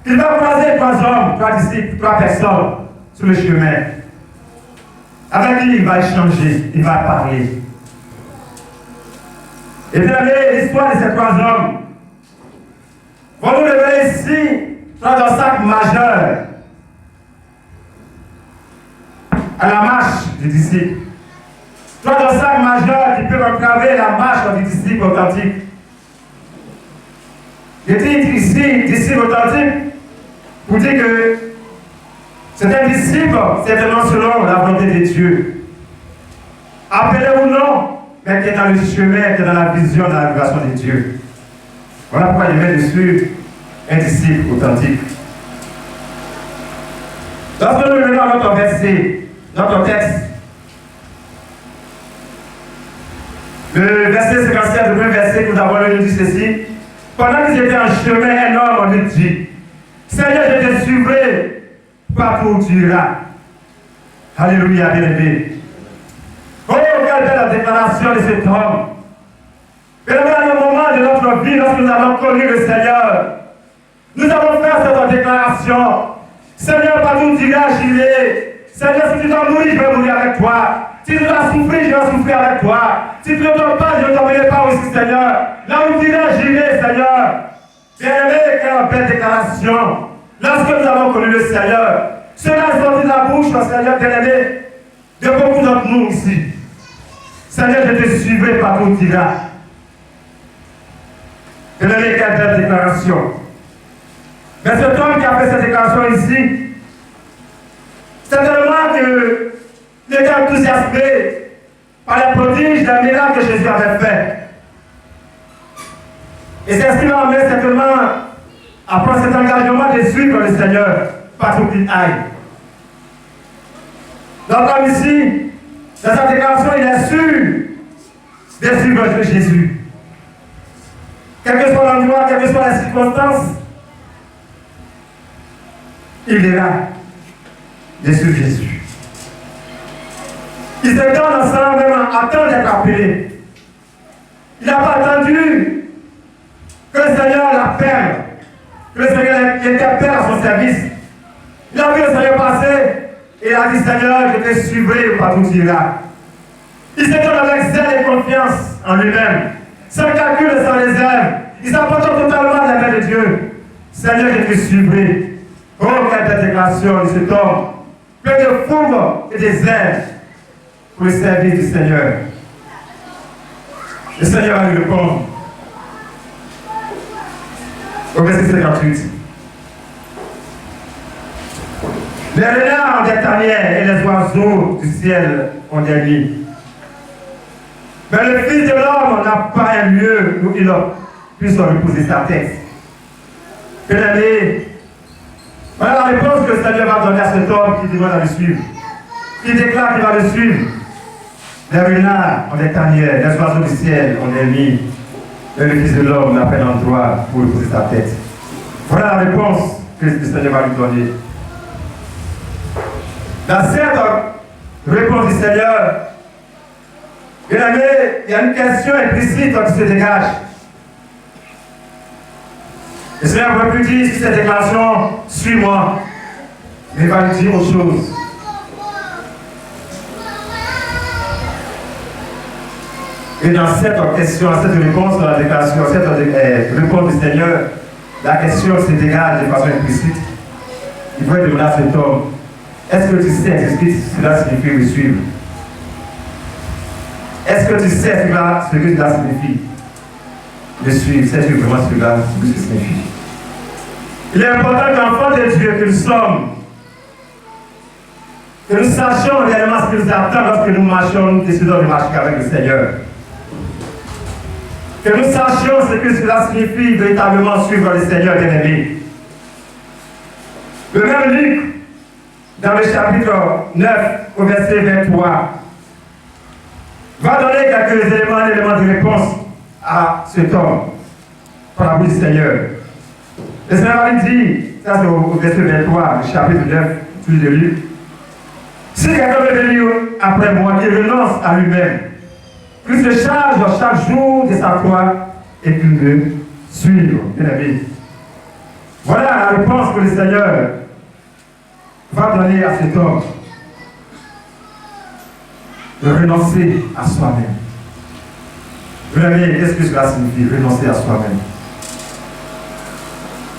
qu'il va croiser 3 hommes, 3 disciples, 3 personnes sur le chemin. Avec qui il va échanger, il va parler. Et bien, l'histoire de ces trois hommes vont nous révéler ici trois obstacles majeurs à la marche du disciple. Trois obstacles majeurs qui peuvent entraver la marche du disciple authentique. Je dis ici, disciple authentique, pour dire que c'est un disciple, certainement selon la volonté de Dieu. Appelé ou non, mais qui est dans le chemin, qui est dans la vision, dans la relation de Dieu. Voilà pourquoi il met dessus un disciple authentique. Lorsque nous venons à notre verset, notre texte, le verset 57, le premier verset que nous avons lu, nous dit ceci. Pendant qu'ils étaient en chemin, un homme lui dit, Seigneur, je te suivrai partout où tu iras. Alléluia, bien-aimé. Oh, quelle belle déclaration de cet homme. Bien aimé, à un moment de notre vie, lorsque nous avons connu le Seigneur, nous avons fait cette déclaration. Seigneur, partout où tu iras, j'irai. Seigneur, si tu dois mourir, je vais mourir avec toi. Si tu dois souffrir, je vais souffrir avec toi. Si tu ne t'en pas, je ne t'enverrai pas aussi, Seigneur. Là où tu iras, j'irai, Seigneur. Bien-aimé, quelle belle déclaration. Lorsque nous avons connu le Seigneur, cela est sorti de la bouche, Seigneur, bien-aimé, de beaucoup d'entre nous ici. Seigneur, je te suivrai partout où tu iras. Bien-aimé, quelle belle déclaration. Mais cet homme qui a fait cette déclaration ici, certainement qu'il était enthousiasmé par les prodiges, les miracles que Jésus avait fait. Et c'est ce qui m'a amené certainement à prendre cet engagement de suivre le Seigneur partout qu'il aille. Donc comme ici, dans sa déclaration, il est sûr de suivre Jésus. Quel que soit l'endroit, quelles que soient les circonstances, il est là de suivre Jésus. Il se donne ensemble même à temps d'être appelé. Il n'a pas attendu que le Seigneur l'appelle, que le Seigneur l'interpelle à son service. Il a vu le Seigneur passer et il a dit, Seigneur, je te suivrai partout où tu iras. Il se donne avec zèle et confiance en lui-même, sans calcul et sans réserve. Il s'apporte totalement à la main de Dieu. Seigneur, je te suivrai. Oh, quelle belle déclaration de cet homme, plein de fougue et de zèle pour le service du Seigneur. Le Seigneur va lui répondre. Au verset 58. Les renards ont des tanières et les oiseaux du ciel ont des nids. Mais le Fils de l'homme n'a pas un lieu où il puisse reposer sa tête. Bien-aimé, voilà la réponse que le Seigneur va donner à cet homme qui demande à le suivre. Qui déclare qu'il va le suivre. Les renards ont des tanières, les oiseaux du ciel ont des nids. Mais le Fils de l'homme n'a pas un endroit pour reposer sa tête. Voilà la réponse que le Seigneur va lui donner. Dans cette réponse du Seigneur, bien aimé, il y a une question implicite qui se dégage. Le Seigneur ne peut plus dire sur cette déclaration, suis-moi, mais il va lui dire autre chose. Et dans cette question, cette réponse à la déclaration, cette réponse du Seigneur, la question se dégage de façon implicite. Il va demander à cet homme, est-ce que tu sais ce que cela signifie me suivre? Est-ce que tu sais ce que cela signifie me suivre? Sais-tu vraiment ce que cela signifie? Il est important qu'enfants de Dieu que nous sommes, que nous sachions réellement ce qui nous attend lorsque nous marchons, nous décidons de marcher avec le Seigneur. Que nous sachions ce que cela signifie véritablement suivre le Seigneur bien-aimé. Le même Luc, dans le chapitre 9, au verset 23, va donner quelques éléments de réponse à cet homme par la bouche du Seigneur. Le Seigneur va lui dire, ça c'est au verset 23, le chapitre 9, celui de Luc. Si quelqu'un veut venir après moi, il renonce à lui-même, qu'il se charge chaque jour de sa croix et qu'il me suive. Bien aimé. Voilà la réponse que le Seigneur va donner à cet homme. De renoncer à soi-même. Bien-aimé, qu'est-ce que cela signifie? Renoncer à soi-même.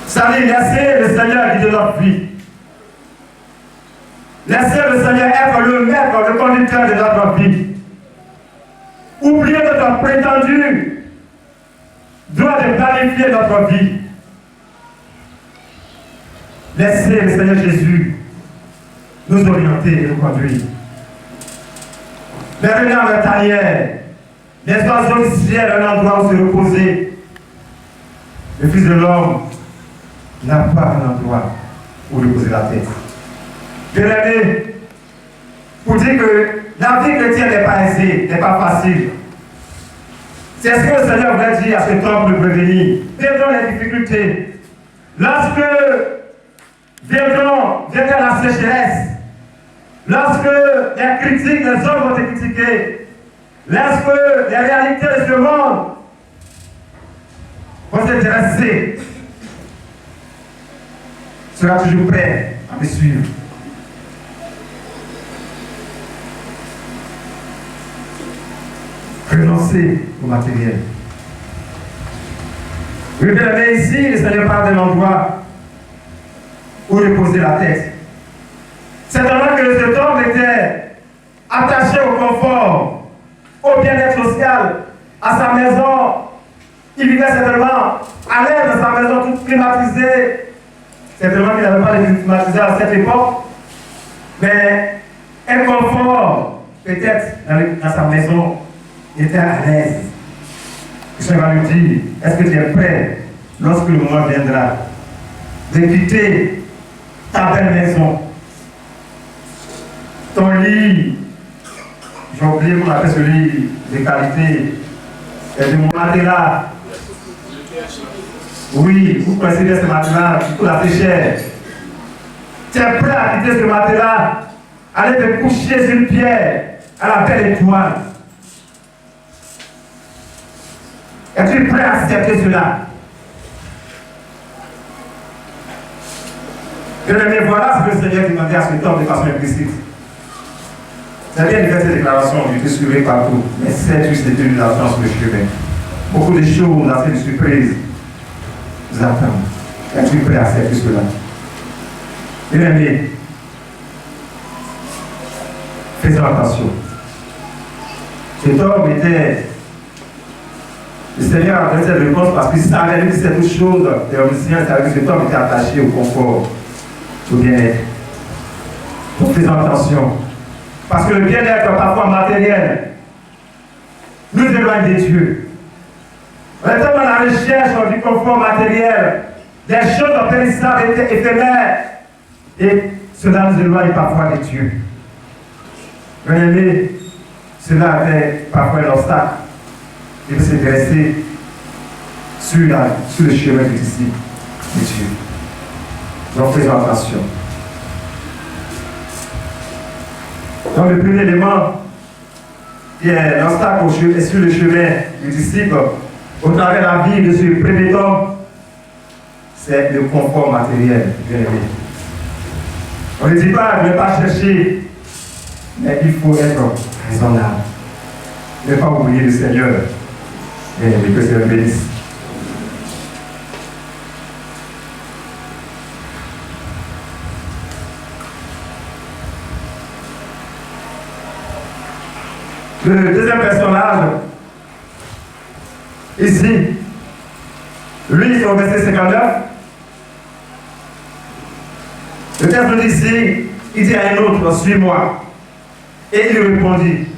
Ça veut dire laisser le Seigneur guider notre vie. Laissez le Seigneur être le maître, le conducteur de notre vie. Oubliez notre prétendu droit de planifier notre vie. Laissez le Seigneur Jésus nous orienter et nous conduire. Les renards de tanière, les oiseaux du ciel, un endroit où se reposer. Le Fils de l'homme n'a pas un endroit où reposer la tête. Bien-aimé, pour dire que la vie chrétienne n'est pas aisée, n'est pas facile. C'est ce que le Seigneur voulait dire à cet homme de prévenir. Viendront les difficultés. Lorsque viendra la sécheresse, lorsque les critiques, les hommes vont te critiquer, lorsque les réalités de ce monde vont te dresser, tu seras toujours prêt à me suivre. Renoncer au matériel. Oui, bien ici, le Seigneur parle d'un endroit où reposer la tête. C'est alors que cet homme était attaché au confort, au bien-être social, à sa maison. Il vivait certainement à l'aise dans sa maison toute climatisée. Certainement qu'il n'avait pas de climatiseur à cette époque, mais un confort, peut-être dans sa maison, était à l'aise. Le Seigneur va lui dire, est-ce que tu es prêt, lorsque le moment viendra, de quitter ta belle maison, ton lit, j'ai oublié qu'on appelle ce lit de qualité, et de mon matelas. Oui, vous précédez ce matelas, qui coûte assez cher. Tu es prêt à quitter ce matelas, aller te coucher sur une pierre, à la belle étoile. Es-tu prêt à accepter cela? Bien-aimé, voilà ce que le Seigneur demandait à cet homme de façon implicite. C'est bien de faire ces déclarations, je te suivrai partout, mais sais-tu si c'était une nation sur le chemin? Beaucoup de choses, assez de surprises, nous attendent. Es-tu prêt à accepter cela? Bien-aimé, faisons attention. Cet homme était. Le Seigneur a donné cette réponse parce qu'il savait que cette chose, et l'omniscient savait que cet homme était attaché au confort, au bien-être. Donc faisons attention. Parce que le bien-être, parfois matériel, nous éloigne de Dieu. On est tellement dans la recherche du confort matériel, des choses périssables et éphémères, et cela nous éloigne parfois de Dieu. Bien-aimé, cela fait parfois un obstacle. Il faut se dresser sur le chemin du disciple de Dieu. Donc faisons attention. Donc le premier élément qui est l'obstacle sur le chemin du disciple au travers de la vie de ce premier homme, c'est le confort matériel, bien aimé. On ne dit pas de ne pas chercher, mais il faut être raisonnable. Ne pas oublier le Seigneur. Bien aimé, que Dieu le bénisse. Le deuxième personnage, ici, lui, c'est au verset 59. Le texte nous dit ici, il dit à un autre, suis-moi. Et il lui répondit,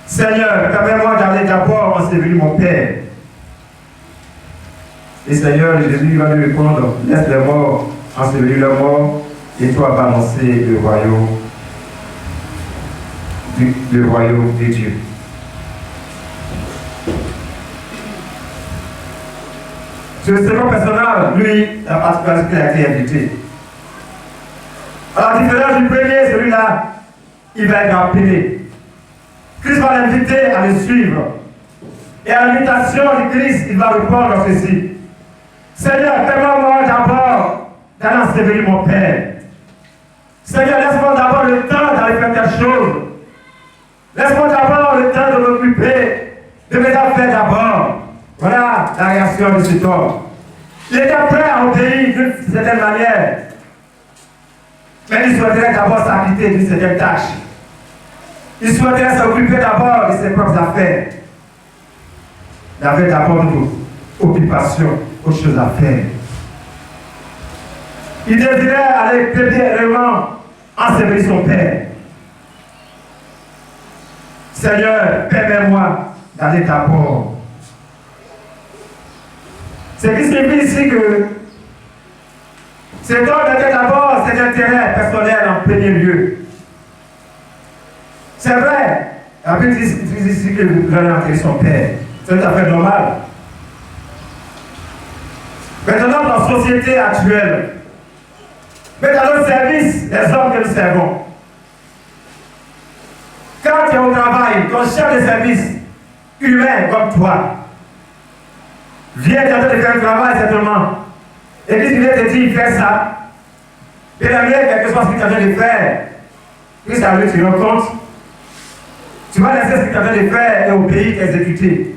Seigneur, permets-moi d'aller d'abord ensevelir mon Père. Et Seigneur, Jésus va lui répondre, laisse les morts ensevelir leurs morts, et toi va annoncer le royaume de Dieu. Ce second personnage, lui, la particularité a été invité. À la différence du premier, celui-là, il va être appelé. Christ va l'inviter à le suivre. Et à l'invitation du Christ, il va répondre ceci. Seigneur, permets-moi d'abord d'aller ensevelir mon Père. Seigneur, laisse-moi d'abord le temps d'aller faire quelque chose. Laisse-moi d'abord le temps de m'occuper devait faire d'abord. Voilà la réaction de cet homme. Il était prêt à obéir d'une certaine manière. Mais il souhaiterait d'abord s'acquitter d'une certaine tâche. Il souhaiterait s'occuper d'abord de ses propres affaires. Il avait d'abord une occupation, autre chose à faire. Il désirait aller réellement ensevelir son Père. Seigneur, permets-moi d'aller d'abord. Ce qui signifie ici que cet homme était d'abord ses intérêts personnels en premier lieu. C'est vrai, la Bible dit ici que vous allez enterrer son Père. C'est tout à fait normal. Maintenant, dans la société actuelle, mais dans notre service, les hommes que nous servons, quand tu es au travail, ton chef de service, humain comme toi, vient tenter de faire le travail certainement, et puis il vient te dire, fais ça, et la mienne, quelque chose qu'il t'a de faire, puis ça veut, tu rends compte, tu vas laisser ce qu'il t'a de faire et au pays t'exécuter.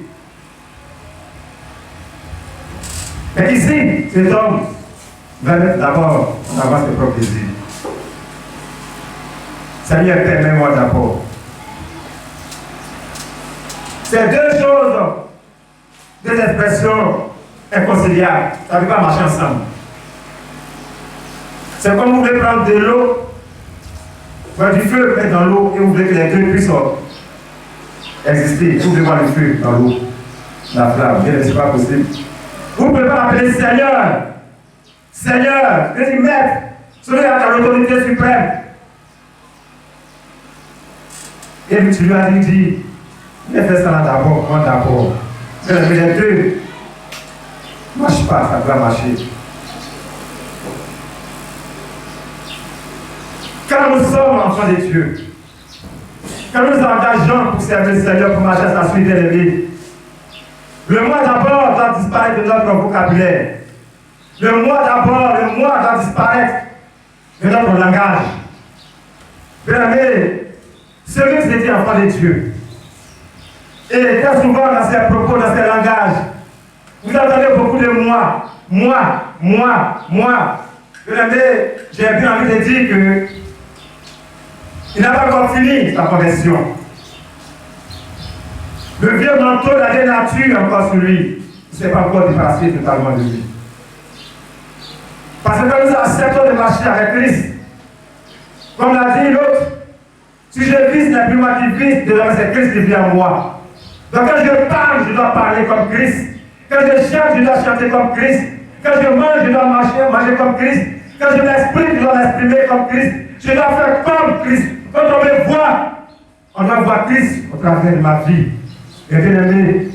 Mais ici, cet homme va mettre d'abord en avant ses propres désirs. Seigneur, permets-moi d'abord. C'est deux choses, deux expressions inconciliables. Ça ne peut pas marcher ensemble. C'est comme vous voulez prendre de l'eau, du feu, mettre dans l'eau, et vous voulez que les deux puissent exister. Vous voulez voir le feu dans l'eau, la flamme. Ce n'est pas possible. Vous ne pouvez pas appeler Seigneur. Seigneur, je dis maître, celui qui a l'autorité suprême. Et tu lui as dit, il a fait ça d'abord, moi d'abord. Mais les deux ne marchent pas, ça doit marcher. Quand nous sommes enfants de Dieu, quand nous nous engageons pour servir le Seigneur, pour marcher à sa suite de l'église, le moi d'abord doit disparaître de notre vocabulaire. Le moi d'abord, le moi doit disparaître de notre langage. Bien-aimé, celui qui se dit enfant de Dieu, et très souvent dans ses propos, dans ses langages, vous entendez beaucoup de moi. Bien-aimé, j'ai bien envie de dire que il n'a pas encore fini sa conversion. Le vieux manteau de la vieille nature encore sur lui. Il ne s'est pas encore dépassé totalement de lui. Parce que quand nous acceptons de marcher avec Christ, comme l'a dit l'autre, si je vis, ce n'est plus moi qui vis, désormais c'est Christ qui vit en moi. Donc quand je parle, je dois parler comme Christ. Quand je chante, je dois chanter comme Christ. Quand je mange, je dois manger comme Christ. Quand je m'exprime, je dois m'exprimer comme Christ. Je dois faire comme Christ. Quand on me voit, on doit voir Christ au travers de ma vie. Et bien aimé,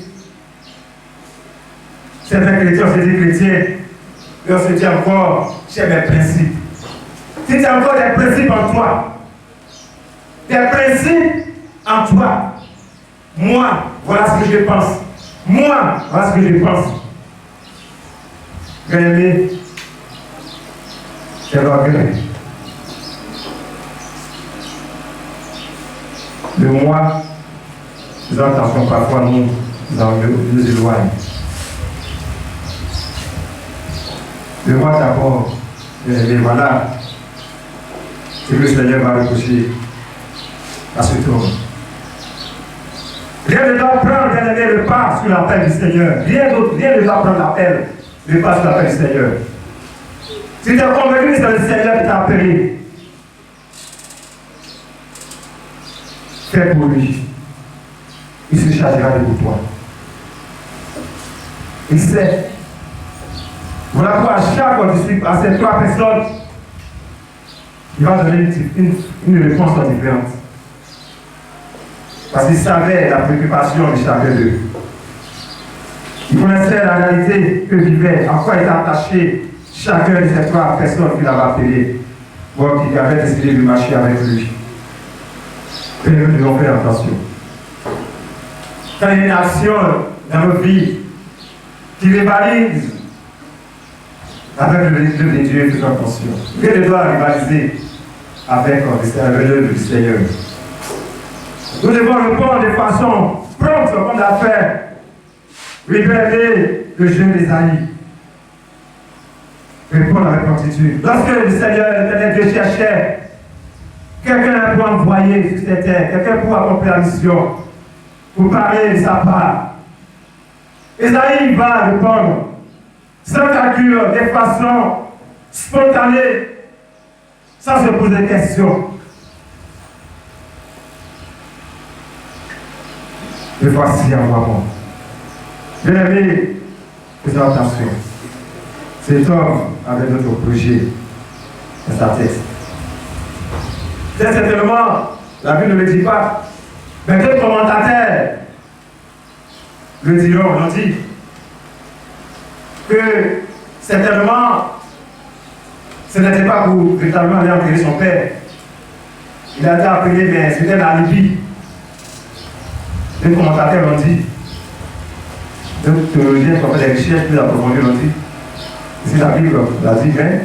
certains chrétiens, on se dit chrétiens, et on se dit encore, j'ai mes principes. Si tu as encore des principes en toi, moi, voilà ce que je pense. Moi, voilà ce que je pense. Bien aimé, quel regret. Le moi, les intentions parfois nous éloignent. Le moi d'abord, et voilà ce que le Seigneur va reprocher à cet homme. Rien ne doit prendre, bien aimé, le pas sur l'appel du Seigneur. Rien ne doit prendre le pas sur l'appel du Seigneur. Si tu es convaincu que c'est le Seigneur qui t'a appelé, fais pour lui. Il se chargera de toi. Il sait. Voilà pourquoi à chaque disciple, à ces trois personnes, il va donner une réponse différente. Parce qu'il savait la préoccupation de chacun d'eux. Il connaissait la réalité que vivait, à quoi était attaché chacun de ces trois personnes qu'il avait appelées, ou qui avaient décidé de marcher avec lui. Et nous devons faire attention. Quand il y a une action dans nos vies qui rivalise avec le de Dieu, faisons attention. Rien ne doit rivaliser avec l'œuvre du Seigneur. Nous devons répondre de façon prompte, comme l'a fait Oui, bien-aimé, le jeune d'Ésaïe répond avec promptitude. Lorsque le Seigneur, l'Éternel Dieu cherchait quelqu'un pour envoyer sur cette terre, quelqu'un pour accomplir la mission, pour parler de sa part, Ésaïe va répondre sans calcul, de façon spontanée, sans se poser de questions. Me voici, envoie-moi. Bien-aimé, faisons attention. Cet homme avait notre projet dans sa tête. Très certainement, la Bible ne le dit pas, mais d'autres commentateurs le diront, l'ont dit, que certainement, ce n'était pas pour véritablement aller enterrer son père. Il a été appelé, mais c'était l'alibi. Les commentateurs l'ont dit. D'autres théologiens qui ont fait des recherches plus approfondies l'ont dit. Ici, la Bible l'a dit, mais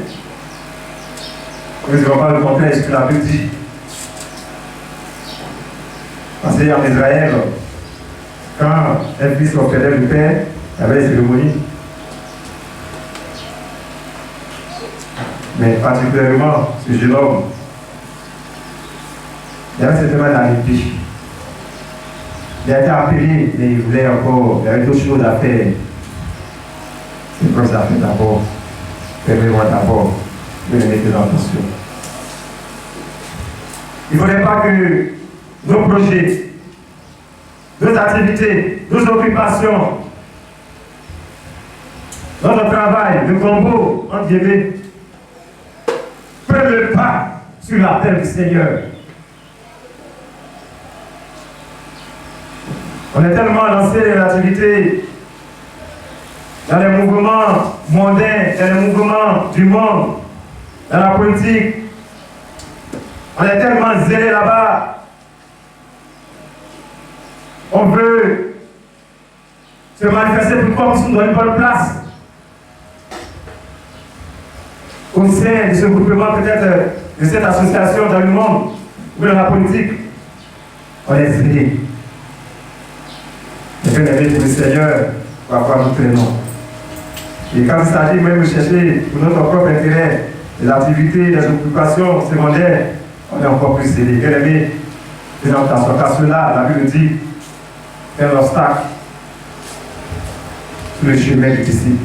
nous ne dirons pas le contraire de ce que la Bible dit. Parce qu'en Israël, quand un fils opérait le père, il y avait des cérémonies. Mais particulièrement, ce jeune homme, il y avait certainement un alibi. Il a été appelé, mais il voulait encore, il y avait d'autres choses à faire. C'est quoi ça fait d'abord? Permettez-moi d'abord de les mettre en attention. Il ne faudrait pas que nos projets, nos activités, nos occupations, notre travail, le combo, entre guillemets, prennent le pas sur l'appel du Seigneur. On est tellement lancé dans l'activité, dans les mouvements mondains, dans les mouvements du monde, dans la politique. On est tellement zélé là-bas. On veut se manifester pour qu'on puisse nous donner une bonne place. Au sein de ce groupement, peut-être de cette association dans le monde ou dans la politique, on est zélé. Et bien aimé pour le Seigneur, parfois nous traînons. Et quand il s'agit même de chercher pour notre propre intérêt, les activités, les occupations secondaires, on est encore plus zélé. Bien aimé, faisons attention. Car cela, la Bible dit, est un obstacle sur le chemin du disciple.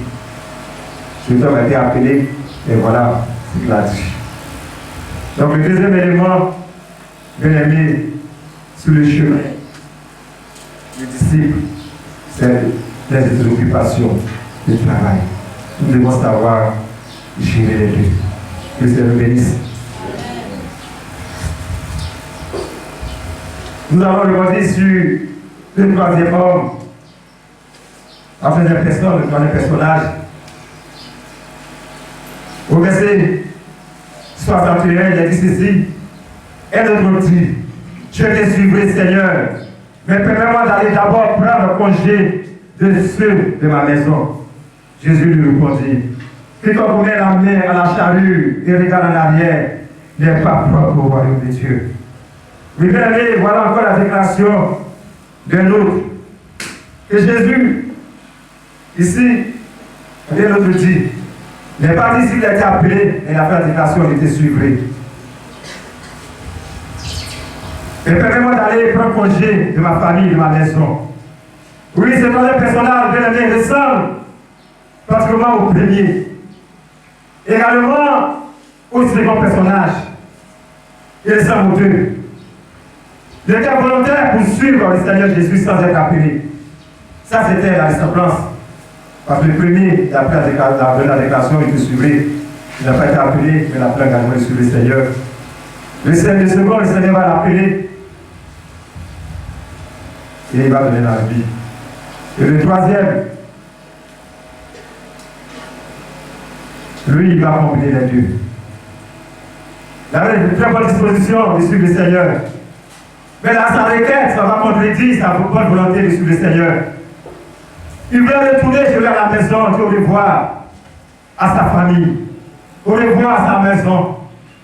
Cet homme a été appelé, et voilà ce qu'il a dit. Donc le deuxième élément, bien aimé, sur le chemin du disciple, c'est les occupations, le travail. Nous devons savoir gérer les deux. Que le Seigneur bénisse. Nous allons regarder sur le troisième homme, la troisième personne, le troisième personnage. Au verset 61, il est dit ceci: et notre dit, je te suivrai, Seigneur, mais permets-moi d'aller d'abord prendre congé de ceux de ma maison. Jésus lui répondit: quiconque met la main à la charrue et regarde en arrière n'est pas propre au royaume de Dieu. Oui, bien aimé, voilà encore la déclaration d'un autre. Que Jésus, ici, rien d'autre dit, n'est pas dit s'il a été appelé, mais il a fait la déclaration, il était suivi. Et permets-moi d'aller prendre congé de ma famille, de ma maison. Oui, c'est un personnage bien aimé, ressemble particulièrement au premier. Également au second personnage. Il ressemble aux deux. Il était volontaire pour suivre le Seigneur Jésus sans être appelé. Ça, c'était la ressemblance. Parce que le premier, il a pris la déclaration, il te suivait. Il n'a pas été appelé, mais il a pris l'engagement de suivre le Seigneur. Le second, le Seigneur va l'appeler. Et il va donner la vie. Et le troisième, lui, il va combiner les deux. Il avait une très bonne disposition de suivre le Seigneur. Mais dans sa requête, ça va contredire sa bonne volonté de suivre le Seigneur. Il voulait retourner chez lui à la maison, au revoir à sa famille, au revoir à sa maison,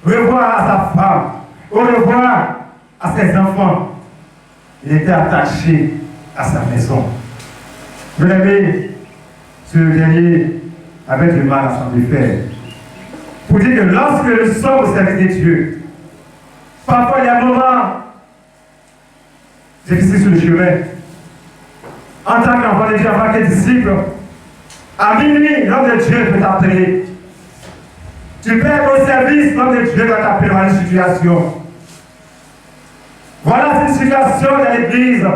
au revoir à sa femme, au revoir à ses enfants. Il était attaché à sa maison. Vous aimez, ce dernier avait du mal à s'en défaire. Pour dire que lorsque nous sommes au service de Dieu, parfois il y a un moment difficile sur le chemin. En tant qu'enfant de Dieu, en tant que disciple, à minuit, l'homme de Dieu peut t'appeler. Tu peux être au service, l'homme de Dieu va t'appeler dans une situation. Voilà cette situation de l'église.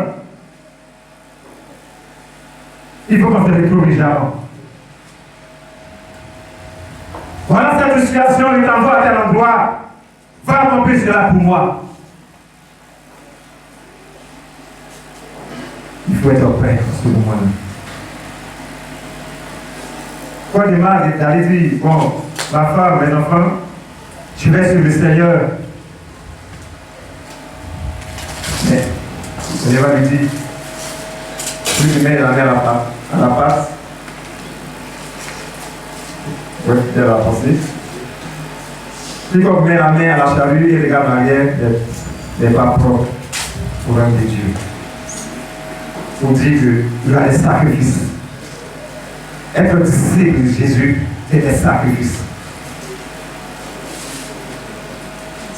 Il faut qu'on se retrouve vigilant. Voilà cette situation, il t'envoie à tel endroit. Va accomplir cela pour moi. Il faut être prêt à ce moment-là. Quand il démarre d'aller dire, bon, ma femme, mes enfants, je vais suivre le Seigneur. Mais, le Seigneur va lui dire, plus tu mets la main à la passe, oui, c'est la pensée. Puis qu'on met la main à la charrue et regarde en arrière, n'est pas propre pour l'homme de Dieu. Pour dire qu'il y a des sacrifices. Être disciple de Jésus, c'est des sacrifices.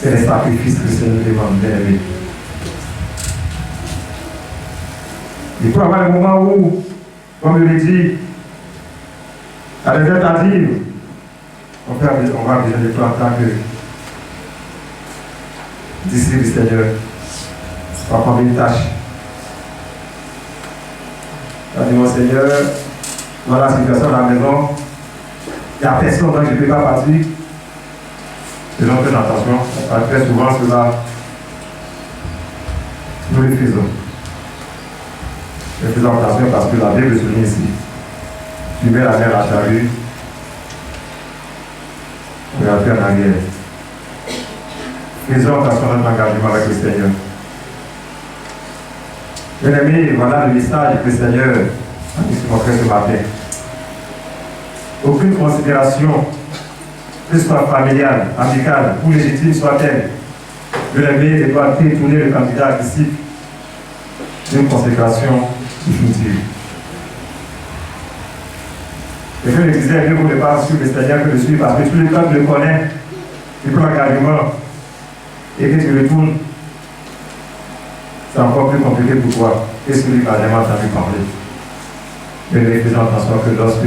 C'est des sacrifices que le Seigneur demande d'élever. Il faut avoir un moment où, comme je l'ai dit, à des tentatives, on va besoin de toi en tant que disciple du Seigneur. On va prendre une tâche. On va dire, mon Seigneur, voilà la situation à la maison, il n'y a personne dont je ne peux pas partir. Faisons très attention, très souvent cela, nous le faisons. Mais faisons attention parce que la Bible souligne ici. Tu mets la main à la charrue, regarde en arrière. Faisons attention à notre engagement avec le Seigneur. Bien aimé, voilà le message que le Seigneur a dit sur mon frère ce matin. Aucune considération, que ce soit familiale, amicale ou légitime soit-elle, bien aimé, ne doit détourner le candidat disciple d'une consécration définitive. Et je le disais, mieux vaut ne pas suivre le Seigneur que de suivre, parce que tout le temps tu le connais, tu prends l'engagement et que tu retournes, c'est encore plus compliqué pour toi que ce que tu n'as jamais entendu parler. Mais nous faisons attention que lorsque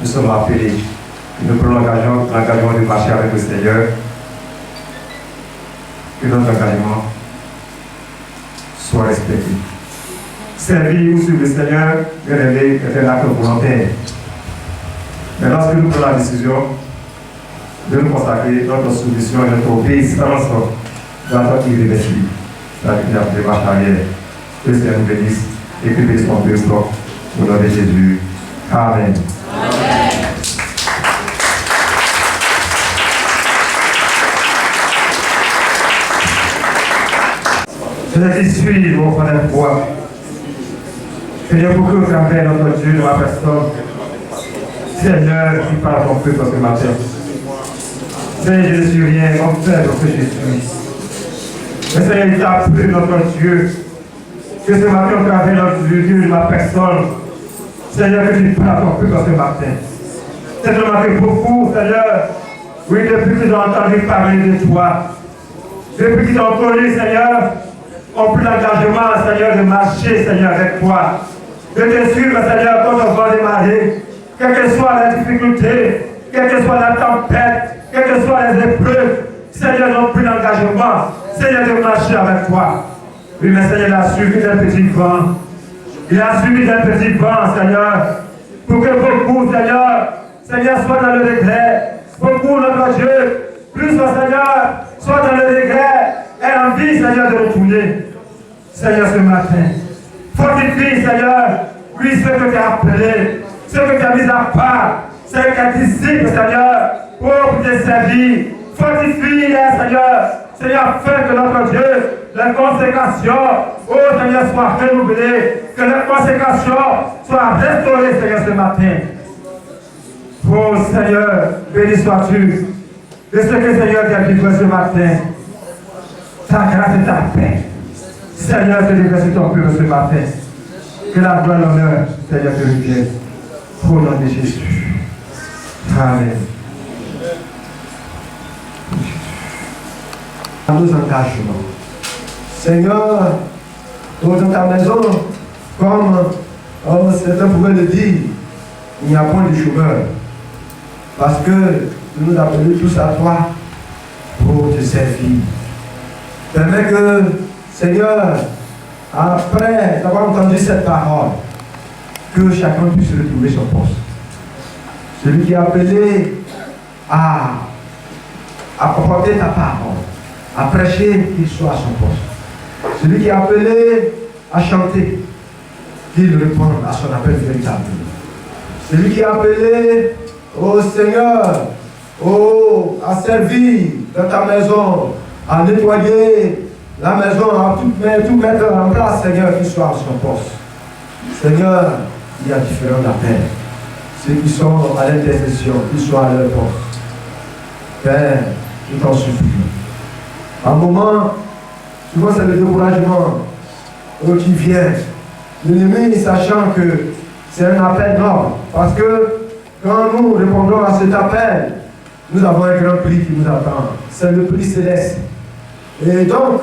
nous sommes appelés, nous prenons l'engagement de marcher avec le Seigneur, que notre engagement soit respecté. Servir ou suivre le Seigneur, bien aimé, est un acte volontaire. Mais lorsque nous prenons la décision de nous consacrer notre soumission et notre obéissance dans notre irréversible, c'est-à-dire la démarche arrière, que le Seigneur nous bénisse et que bénisse son peuple au nom de Jésus. Amen. Je vais te suivre au fond de foi. Seigneur, pour que vous travers notre Dieu de ma personne, Seigneur, qui parle à ton peuple ce matin. Seigneur, je ne suis rien, mon Père, que je suis. Mais Seigneur, il t'a appelé notre Dieu. Que ce matin, au travers de notre Dieu de ma personne, Seigneur, que tu parles à ton peuple ce matin. C'est seulement que beaucoup, Seigneur, oui, depuis qu'ils ont entendu parler de toi, depuis qu'ils ont connu, Seigneur, ont pris l'engagement, Seigneur, de marcher, Seigneur, avec toi, de te suivre, Seigneur, quand on va démarrer, quelle que soit la difficulté, quelle que soit la tempête, quelles que soient les épreuves, Seigneur, ils ont pris l'engagement, Seigneur, de marcher avec toi. Oui, mais Seigneur, il a suivi d'un petit vent. Il a suivi d'un petit vent, Seigneur, pour que beaucoup, Seigneur, soient dans le regret. Beaucoup, notre Dieu, plus, Seigneur, soient dans le regret et envie, Seigneur, de retourner. Seigneur, ce matin, fortifie, Seigneur, oui, ceux que tu as appelés, ceux que tu as mis à part, ceux que tu as disciples, Seigneur, pour te servir. Fortifie-les, Seigneur, afin que notre Dieu, les consécrations, oh Seigneur, soient renouvelées, que les consécrations soient restaurées, Seigneur, ce matin. Oh Seigneur, béni sois-tu de ce que Seigneur t'a livré ce matin. Ta grâce et ta paix. Seigneur, te livre sur ton peuple ce matin. Que la gloire et l'honneur, Seigneur, te reviennent. Au nom de Jésus. Amen. À nos engagements. Seigneur, dans ta maison, comme certains pouvaient le dire, il n'y a point de chômeur. Parce que nous nous appelons tous à toi pour te servir. Permets que, Seigneur, après avoir entendu cette parole, que chacun puisse retrouver son poste. Celui qui est appelé à apporter ta parole, à prêcher, qu'il soit à son poste. Celui qui est appelé à chanter, qu'il réponde à son appel véritable. Celui qui est appelé au Seigneur, à servir dans ta maison, à nettoyer la maison, à tout mettre en place, Seigneur, qu'il soit à son poste. Seigneur, il y a différents appels. Ceux qui sont à l'intercession, qu'ils soient à leur poste. Père, nous t'en supplions. À un moment, souvent c'est le découragement qui vient. L'ennemi, sachant que c'est un appel noble, parce que quand nous répondons à cet appel, nous avons un grand prix qui nous attend. C'est le prix céleste. Et donc,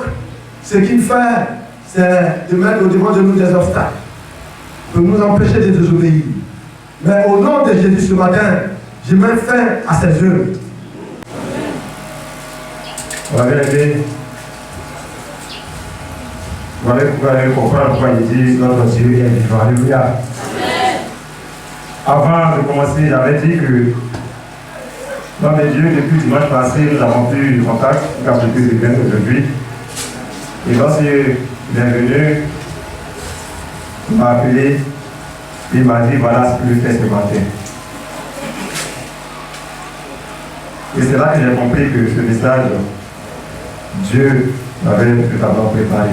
ce qu'il fait, c'est de mettre au devant de nous des obstacles pour nous empêcher de désobéir. Mais au nom de Jésus ce matin, je mets fin à ces œuvres. On va vérifier. Vous allez comprendre pourquoi il dit notre Dieu est vivant. Alléluia. Avant de commencer, j'avais dit que l'homme de Dieu, depuis dimanche passé, nous avons plus de contact, car depuis le week-end aujourd'hui. Et lorsqu'il est venu, il m'a appelé, il m'a dit voilà ce que je fais ce matin. Et c'est là que j'ai compris que ce message, Dieu m'avait totalement préparé.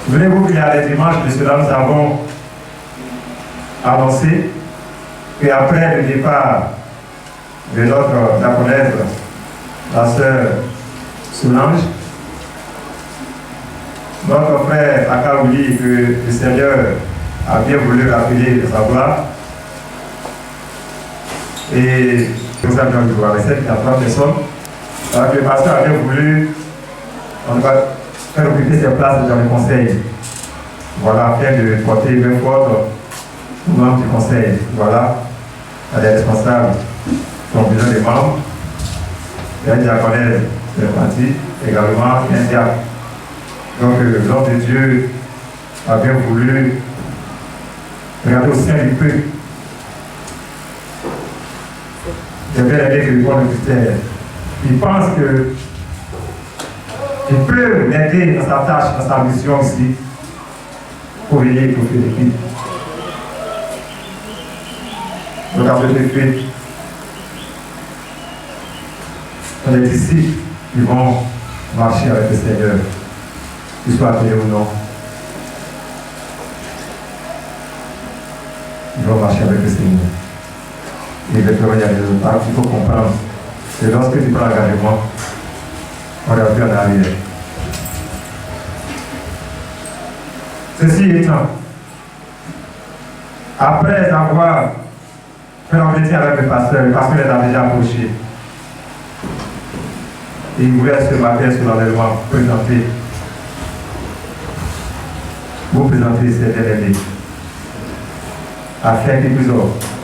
Souvenez-vous qu'il y a des dimanches de cela, nous avons annoncé qu'après le départ de notre japonaise, la sœur Solange, notre frère Akaouli, que le Seigneur a bien voulu rappeler de sa gloire. Et nous avons eu avec cette 3 personnes. Alors que le pasteur a bien voulu, on va faire occuper ses places dans le conseil. Voilà, afin de porter une faute aux membres du conseil. Voilà, les responsables sont besoin des membres. Il y a un diaconesse de parti, également un diacre. Donc l'homme de Dieu a bien voulu regarder au sein du peuple. J'ai bien aimé que le bon ministère, il pense que il peut m'aider dans sa tâche, dans sa mission ici, pour veiller pour faire l'équipe. Donc à cet effet, on est ici, ils vont marcher avec le Seigneur, qu'ils soient appelés ou non. Ils vont marcher avec le Seigneur. Et effectivement, il y a des résultats. Il faut comprendre que lorsque tu prends l'engagement, on ne plus en arrière. Ceci étant, après avoir fait l'entretien avec le pasteur les a déjà approché. Et il voulait ce matin sur l'enlèvement vous présenter ces bien-aimés, afin qu'ils puissent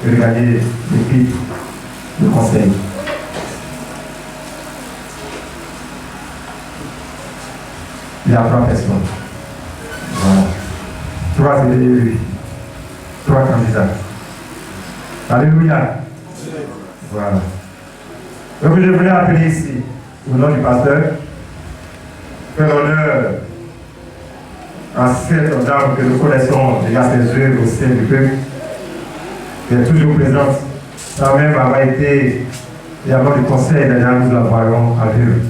regagner l'équipe de conseil. Il y a 3 personnes. Voilà. 3 élus. 3 candidats. Alléluia. Voilà. Donc je voulais appeler ici, au nom du pasteur, faire l'honneur à cette dame que nous connaissons déjà ses œuvres au sein du peuple, qui est toujours présente, sans même avoir été membre du conseil, déjà nous la voyons à vue.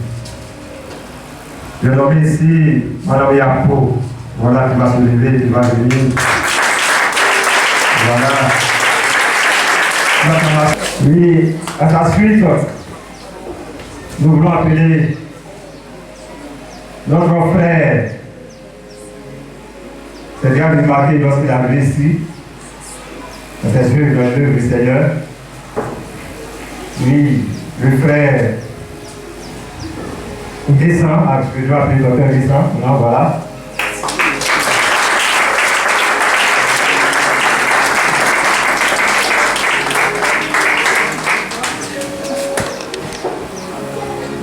Je nomme ici Madame Yapo, voilà qui va se lever, qui va venir. Voilà. Oui, à la suite, nous voulons appeler notre frère C'est bien remarqué lorsqu'il est arrivé ici. C'est sûr que l'œuvre du Seigneur. Oui, le frère descend, je dois appeler le docteur descend. Non, voilà.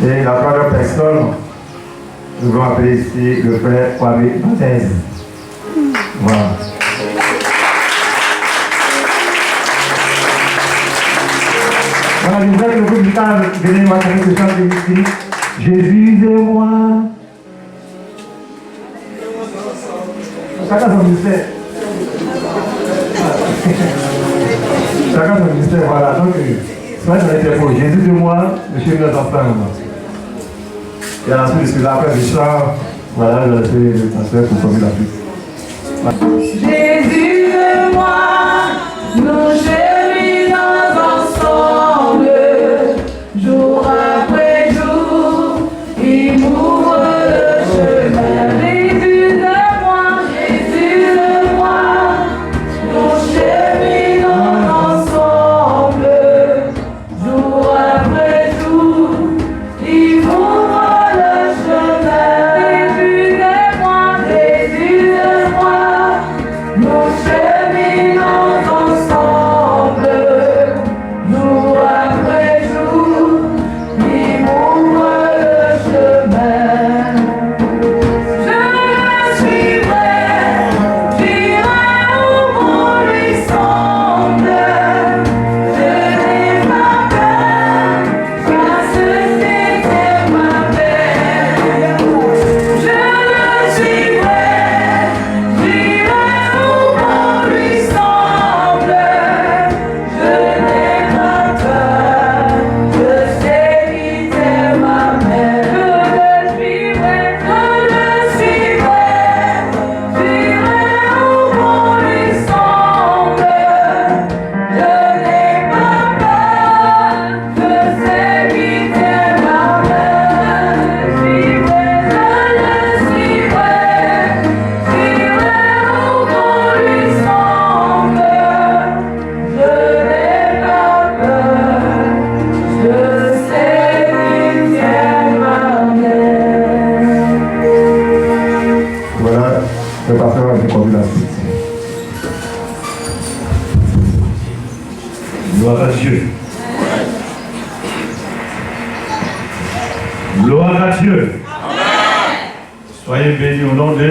Et la troisième personne, nous allons appeler ici le frère Kwame Bathèse. Voilà. Voilà, je voudrais que le groupe du temps venez m'entendre ce chant de ici. Jésus et moi. Chacun son ministère. Chacun son ministère, voilà. Donc, ça va être pour Jésus et moi, le chef de nos enfants. Et ensuite, je suis là après Richard. Voilà, je vais laisser le pasteur pour commencer la suite. Jésus et moi, nous cheminons ensemble, jour après jour, il m'ouvre le chemin. Jésus et moi, nous cheminons ensemble, jour après jour, il m'ouvre le chemin. Jésus et moi, nous cheminons ensemble, jour après jour, il m'ouvre le chemin. Je le suivrai, j'irai où bon lui semble. Je n'ai pas peur, car c'était ma paix. Je le suivrai, j'irai où bon lui semble. Je n'ai pas peur, je sais qu'il est ma mère. Je le suivrai, j'irai où bon lui semble. Je n'ai pas peur, je sais qu'il est ma mère. Je le suivrai, j'irai où bon lui semble. Je n'ai pas peur, je sais qu'il est ma mère. Voilà, le pasteur va conduire la suite. Gloire à Dieu. Gloire à Dieu. Soyez bénis au nom de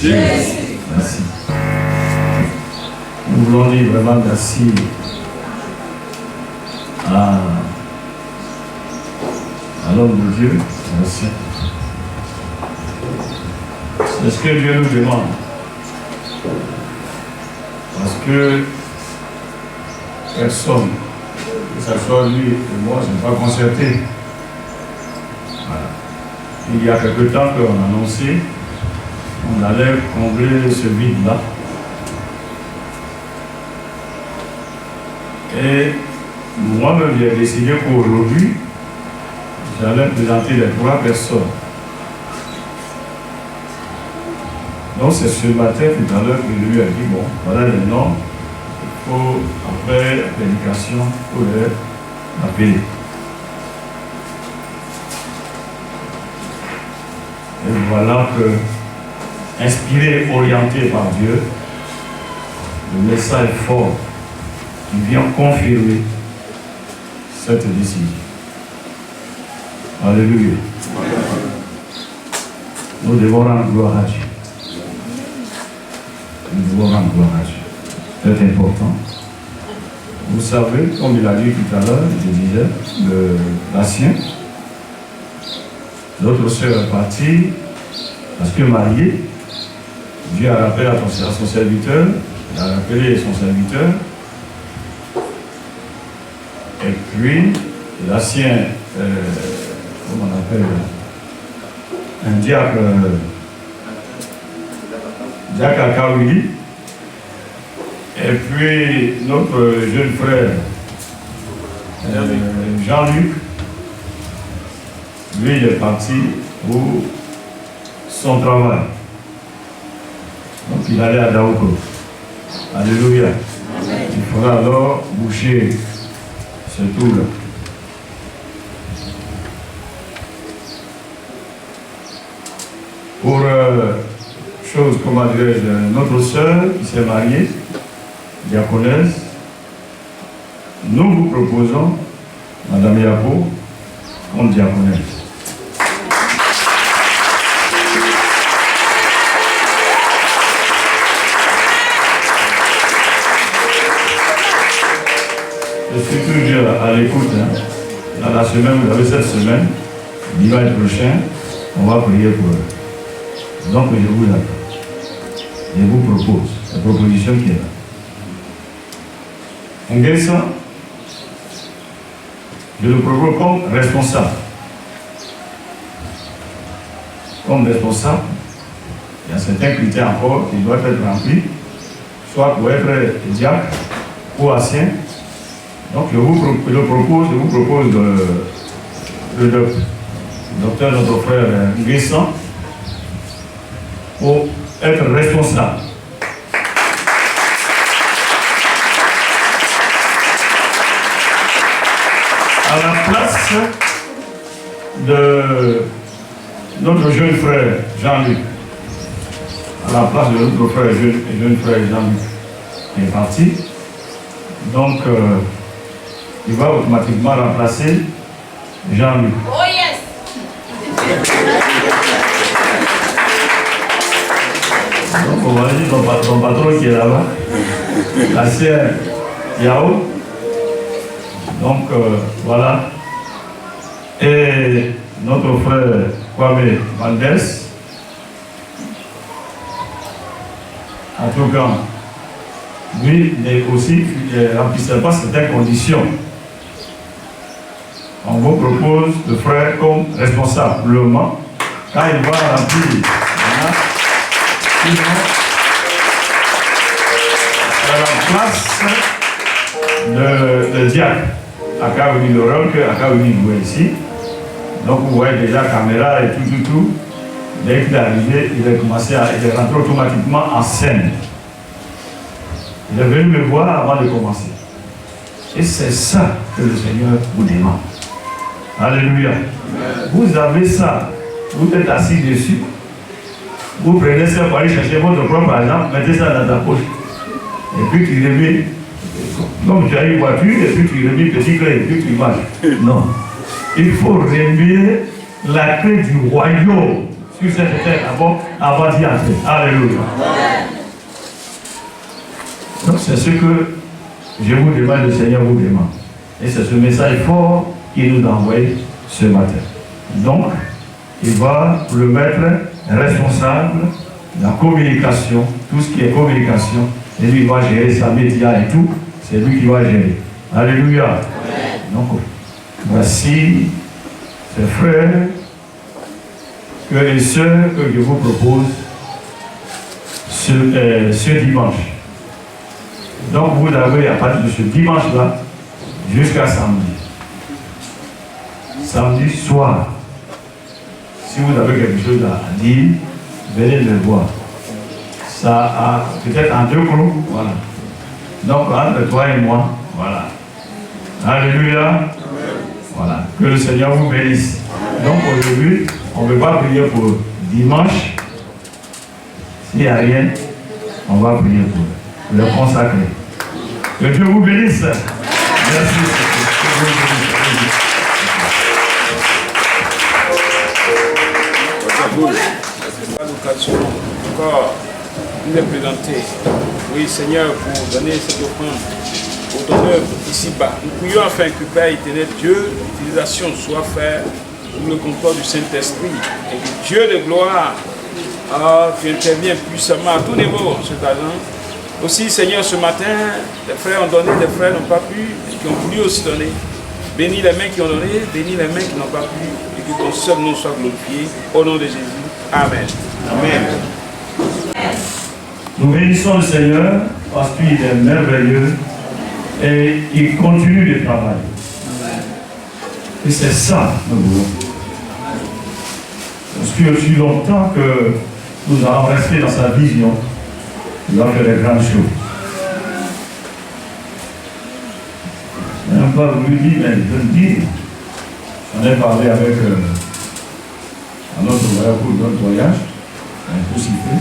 Jésus. Merci. Nous voulons dire vraiment merci à l'homme de Dieu. Merci. C'est ce que Dieu nous demande. Parce que personne, que ce soit lui et moi, je ne suis pas concerté. Voilà. Il y a quelque temps qu'on a annoncé qu'on allait combler ce vide-là. Et moi-même, j'ai décidé qu'aujourd'hui, j'allais présenter les 3 personnes. Donc c'est ce matin, tout à l'heure, que lui a dit, bon, voilà les noms, il faut, après la prédication, il faut les appeler. Et voilà que, inspiré, orienté par Dieu, le message fort qui vient confirmer cette décision. Alléluia. Nous devons rendre gloire à Dieu. Nous devons rendre gloire à Dieu. C'est important. Vous savez, comme il a dit tout à l'heure, je disais, l'ancien, l'autre sœur est partie parce que mariée, Dieu a rappelé à son serviteur, il a rappelé son serviteur, et puis l'ancien, comment on appelle, un diacre, Jacques Akawili, et puis notre jeune frère, Jean-Luc, lui il est parti pour son travail. Donc il allait à Daouko. Alléluia. Il faudra alors boucher ce tour-là. Pour chose, comment dirais-je, notre sœur qui s'est mariée, diaconesse, nous vous proposons Madame Yabo comme diaconesse. Je suis toujours à l'écoute. Dans la semaine, vous avez cette semaine, dimanche prochain, on va prier pour eux. Donc je vous attends. Je vous propose la proposition qui est là. On gagne ça. Je le propose comme responsable. Comme responsable, il y a certains critères encore qui doivent être remplis, soit pour être diacre ou ancien. Donc je vous propose le docteur, notre frère Grissan, pour être responsable. À la place de notre jeune frère Jean-Luc, à la place de notre frère jeune frère Jean-Luc qui est parti, donc il va automatiquement remplacer Jean-Luc. Oh yes! Donc on va dire ton patron qui est là-bas, la sœur Yao. Donc voilà. Et notre frère Kwame Mendes. En tout cas, lui aussi ne remplissait pas certaines conditions. On vous propose le frère comme responsablement quand il va remplir. À la place de diacre, Akaouni Laurent, que Akaouni jouait ici. Donc vous voyez déjà la caméra et tout. Dès qu'il est arrivé, il est rentré automatiquement en scène. Il est venu me voir avant de commencer. Et c'est ça que le Seigneur vous demande. Alléluia. Vous avez ça, vous êtes assis dessus. Vous prenez ça pour aller chercher votre propre argent, mettez ça dans ta poche. Et puis tu remets, comme tu as une voiture, et puis tu remets petit clé, et puis tu marches. Non. Il faut remettre la clé du royaume sur cette terre avant d'y entrer. Alléluia. Donc c'est ce que je vous demande, le Seigneur vous demande. Et c'est ce message fort qu'il nous a envoyé ce matin. Donc, il va le mettre responsable de la communication, tout ce qui est communication, et lui il va gérer sa média et tout, c'est lui qui va gérer. Alléluia. Amen. Donc, voici ces frères et sœurs que je vous propose ce dimanche. Donc, vous avez à partir de ce dimanche-là jusqu'à samedi. Samedi soir. Si vous avez quelque chose à dire, venez le voir. Ça a peut-être en 2 groupes, voilà. Donc entre toi et moi, voilà. Alléluia. Voilà. Que le Seigneur vous bénisse. Donc aujourd'hui, on ne veut pas prier pour dimanche. S'il n'y a rien, on va prier pour le consacrer. Que Dieu vous bénisse. Merci. Pas l'occasion encore de les présenter. Oui, Seigneur, pour donner cette offrande au donneur ici-bas. Nous prions afin que Père éternel Dieu, l'utilisation soit faite sous le contrôle du Saint-Esprit et que Dieu de gloire qui intervient puissamment à tout niveau en cet argent. Aussi, Seigneur, ce matin, les frères ont donné, les frères n'ont pas pu, et qui ont voulu aussi donner. Bénis les mains qui ont donné, bénis les mains qui n'ont pas pu, et que ton seul nom soit glorifié. Au nom de Jésus. Amen. Amen. Nous bénissons le Seigneur parce qu'il est merveilleux et il continue de travailler. Et c'est ça que nous voulons. Parce que depuis longtemps que nous avons resté dans sa vision, Il va faire des grandes choses. Je n'ai pas voulu dire, mais je veux le dire. J'en ai parlé avec un autre voyage pour notre voyage, un peu si peu.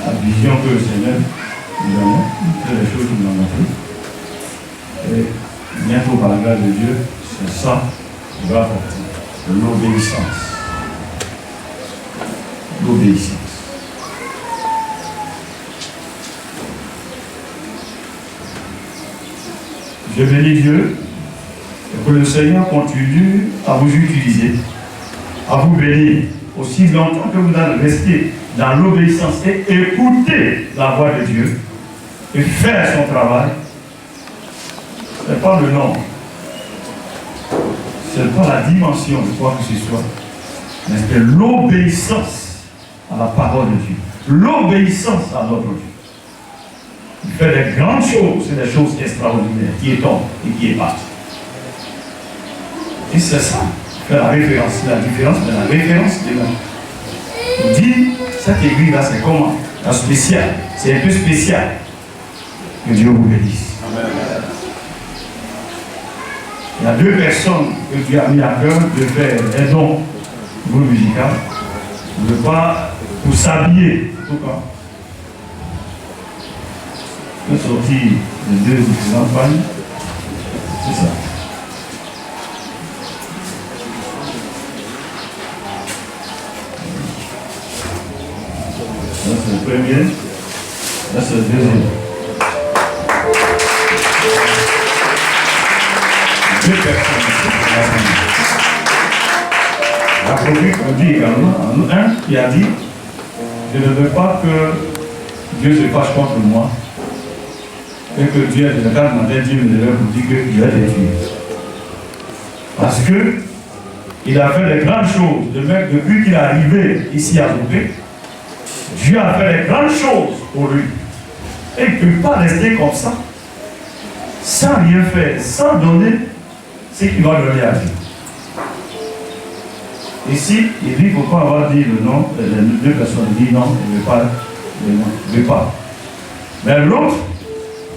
La vision que le Seigneur nous a fait les choses qu'il nous a montrées. Et bientôt, par la grâce de Dieu, c'est ça qui va apporter de l'obéissance. L'obéissance. Je bénis Dieu et que le Seigneur continue à vous utiliser, à vous bénir aussi longtemps que vous allez rester dans l'obéissance et écouter la voix de Dieu et faire son travail. Ce n'est pas le nom, ce n'est pas la dimension de quoi que ce soit, mais c'est l'obéissance à la parole de Dieu, l'obéissance à notre Dieu. Il fait des grandes choses, c'est des choses extraordinaires, qui est tombé et qui est parti. Et c'est ça, fait la référence, la différence de la référence de l'homme. Il dit, cette église-là, c'est comment? C'est spécial, c'est un peu spécial. Que Dieu vous bénisse. Amen. Il y a deux personnes que Dieu a mis à cœur de faire des dons pour le musical, de ne pas pour s'habiller, en tout cas. Je suis sorti de deux campagnes, c'est ça. Là c'est le premier, là c'est le deuxième. Deux personnes ici. La prophétie on dit également, un qui a dit, je ne veux pas que Dieu se fâche contre moi. Et que Dieu, le cas de Dieu me devait vous dire qu'il va détruire. Parce que il a fait des grandes choses. Le mec, depuis qu'il est arrivé ici à Zoupé, Dieu a fait des grandes choses pour lui. Et il ne peut pas rester comme ça, sans rien faire, sans donner ce qu'il va donner à Dieu. Ici, il dit qu'il ne faut pas avoir dit le nom, les deux personnes disent non, il ne veut pas, il ne veut pas. Mais l'autre,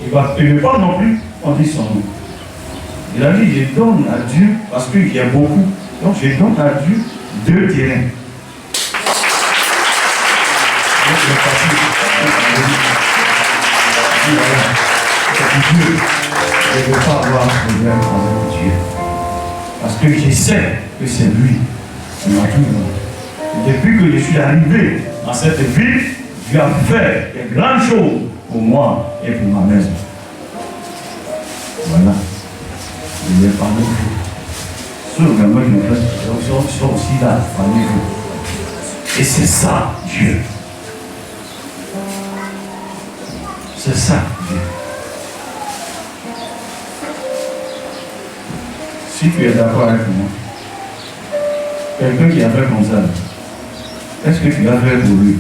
il ne veut pas non plus, on dit son nom. Il a dit, je donne à Dieu, parce qu'il y a beaucoup, donc je donne à Dieu 2 terrains. Donc le papier, Dieu, je ne veux pas avoir de problème avec Dieu. Parce que je sais que c'est lui qui m'a tout donné. Depuis que je suis arrivé dans cette ville, Dieu a fait des grandes choses pour moi et pour ma maison. Voilà. Je vais parler de vous. Ceux vraiment qui me sont aussi là, parmi vous. Et c'est ça, Dieu. C'est ça, Dieu. Si tu es d'accord avec moi, quelqu'un qui a fait comme ça, qu'est-ce que tu vas faire pour lui?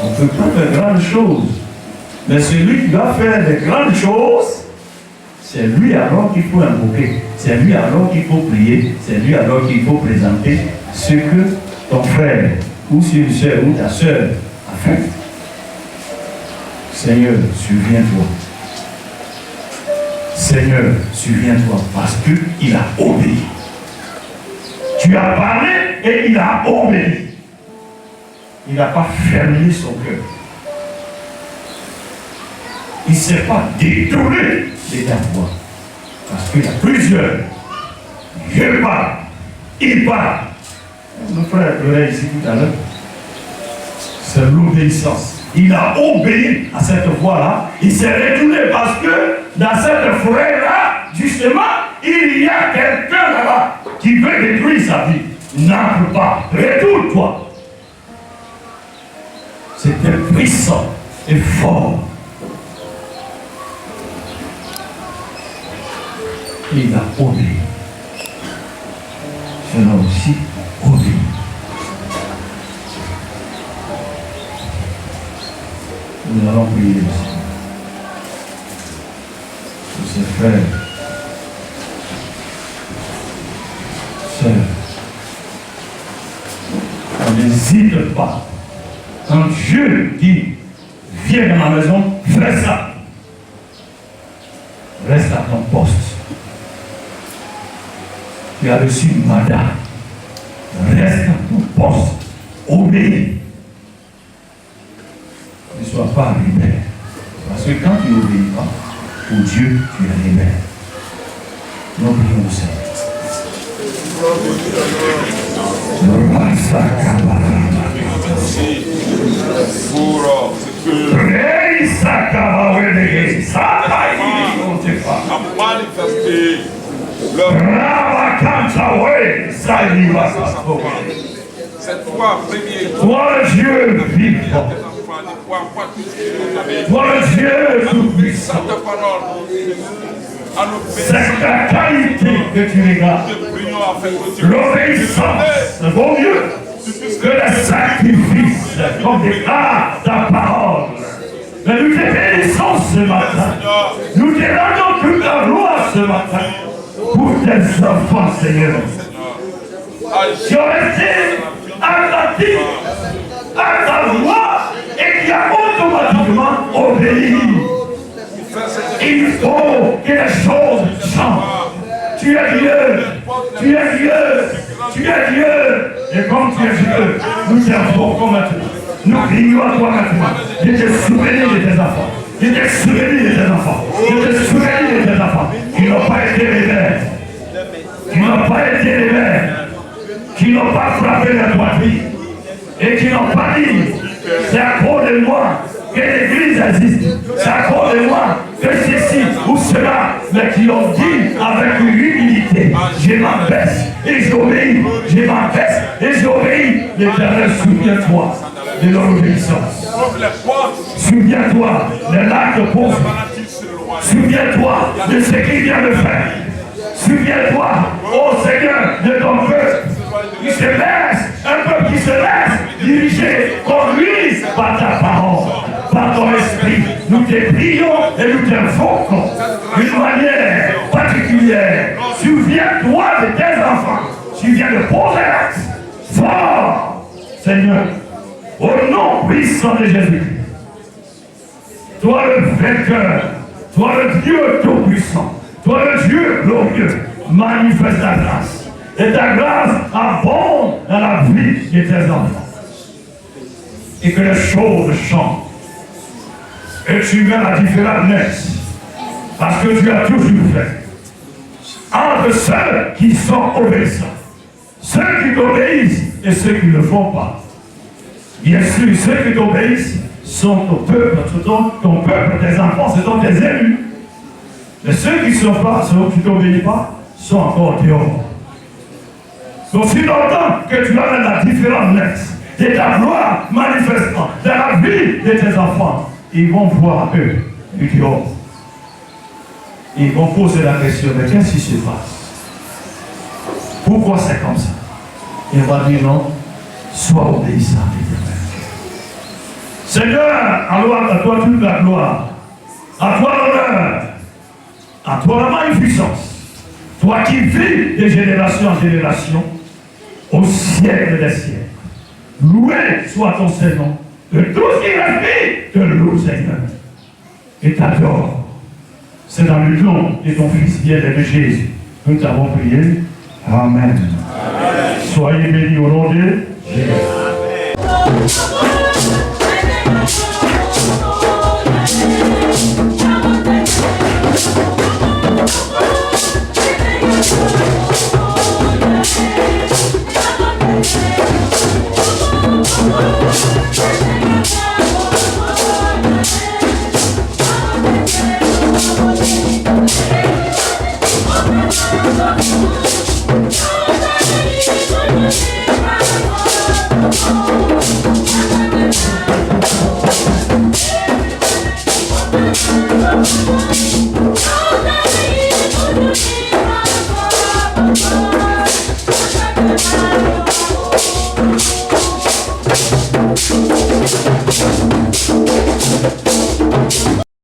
On ne peut pas faire grandes choses. Mais celui qui va faire des grandes choses, c'est lui alors qu'il faut invoquer. C'est lui alors qu'il faut prier. C'est lui alors qu'il faut présenter ce que ton frère, ou une soeur, ou ta soeur a fait. Seigneur, souviens-toi. Seigneur, souviens-toi, parce qu'il a obéi. Tu as parlé et il a obéi. Il n'a pas fermé son cœur. Il ne s'est pas détourné de ta voix. Parce qu'il y a plusieurs. Je parle. Il parle. Mon frère pleurait ici tout à l'heure. C'est l'obéissance. Il a obéi à cette voix-là. Il s'est retourné parce que dans cette forêt-là, justement, il y a quelqu'un là-bas qui veut détruire sa vie. N'entre pas. Retourne-toi. C'était puissant et fort. Il a obéi. Cela aussi obéi. Nous allons prier aussi pour ces frères, sœurs. On n'hésite pas. un Dieu qui vient dans ma maison, fais ça. Reste à ton poste. Tu as reçu une mandat. Reste à ton poste. Obéis. Ne sois pas rebelle. Parce que quand tu n'obéis pas, au Dieu, tu es rebelle. Nous prions au Seigneur. Cette fois, premier toi le Dieu vivant, toi le Dieu tout-puissant, c'est la qualité que tu regardes. L'obéissance vaut mieux que le sacrifice, comme déclare ta parole. Mais nous te bénissons ce matin. Nous te rendons toute la gloire ce matin pour tes enfants, Seigneur. Qui ont été attentifs à ta voix et qui a automatiquement obéi. Il faut que les choses changent. Tu es Dieu, tu es Dieu, tu es Dieu. Et comme tu es Dieu, nous t'invoquons maintenant. Nous prions à toi maintenant. Je te souviens de tes enfants. Je te souviens de tes enfants. Je te souviens de tes enfants. Qui n'ont pas été rebelles. Qui n'ont pas été rebelles. Qui n'ont pas frappé la poitrine. Et qui n'ont pas dit, c'est à cause de moi que l'église existe. C'est à cause de moi que ceci ou cela, mais qui ont dit avec humilité, je m'abaisse et j'obéis, je m'abaisse et j'obéis. L'Éternel, souviens-toi de leur obéissance. Souviens-toi de l'acte pauvre. Souviens-toi de ce qu'il vient de faire. Souviens-toi, ô Seigneur, de ton peuple qui se laisse, un peuple qui se laisse diriger, conduit par ta parole, par ton esprit. Nous te prions et nous t'invoquons d'une manière particulière. Souviens-toi de tes enfants. Tu viens de poser l'acte fort, Seigneur, au nom puissant de Jésus. Toi le vainqueur, toi le Dieu tout-puissant, toi le Dieu glorieux, manifeste ta grâce. Et ta grâce abonde dans la vie de tes enfants. Et que les choses changent. Et tu mets la différence nette. Parce que tu as toujours fait. Entre ceux qui sont obéissants, ceux qui t'obéissent et ceux qui ne le font pas. Bien sûr, ceux qui t'obéissent sont ton peuple, ton peuple, tes enfants, ce sont tes élus. Mais ceux qui ne sont pas, ceux qui ne t'obéissent pas, sont encore dehors. Donc si longtemps que tu as la différence nette de ta gloire manifestant dans la vie de tes enfants, ils vont voir eux du dehors. Ils vont poser la question, mais qu'est-ce qui se passe? Pourquoi c'est comme ça? Il va dire non, sois obéissant à l'Éternel. Seigneur, alors à toi toute la gloire, à toi l'honneur, à toi la magnificence, toi qui vis de génération en génération, au siècle des siècles. Loué soit ton Seigneur, que tout ce qui respire te loue, Seigneur, et t'adore. C'est dans le nom de ton Fils bien-aimé Jésus que nous t'avons prié. Amen. Amen. Soyez bénis au nom de Jésus. Thank you.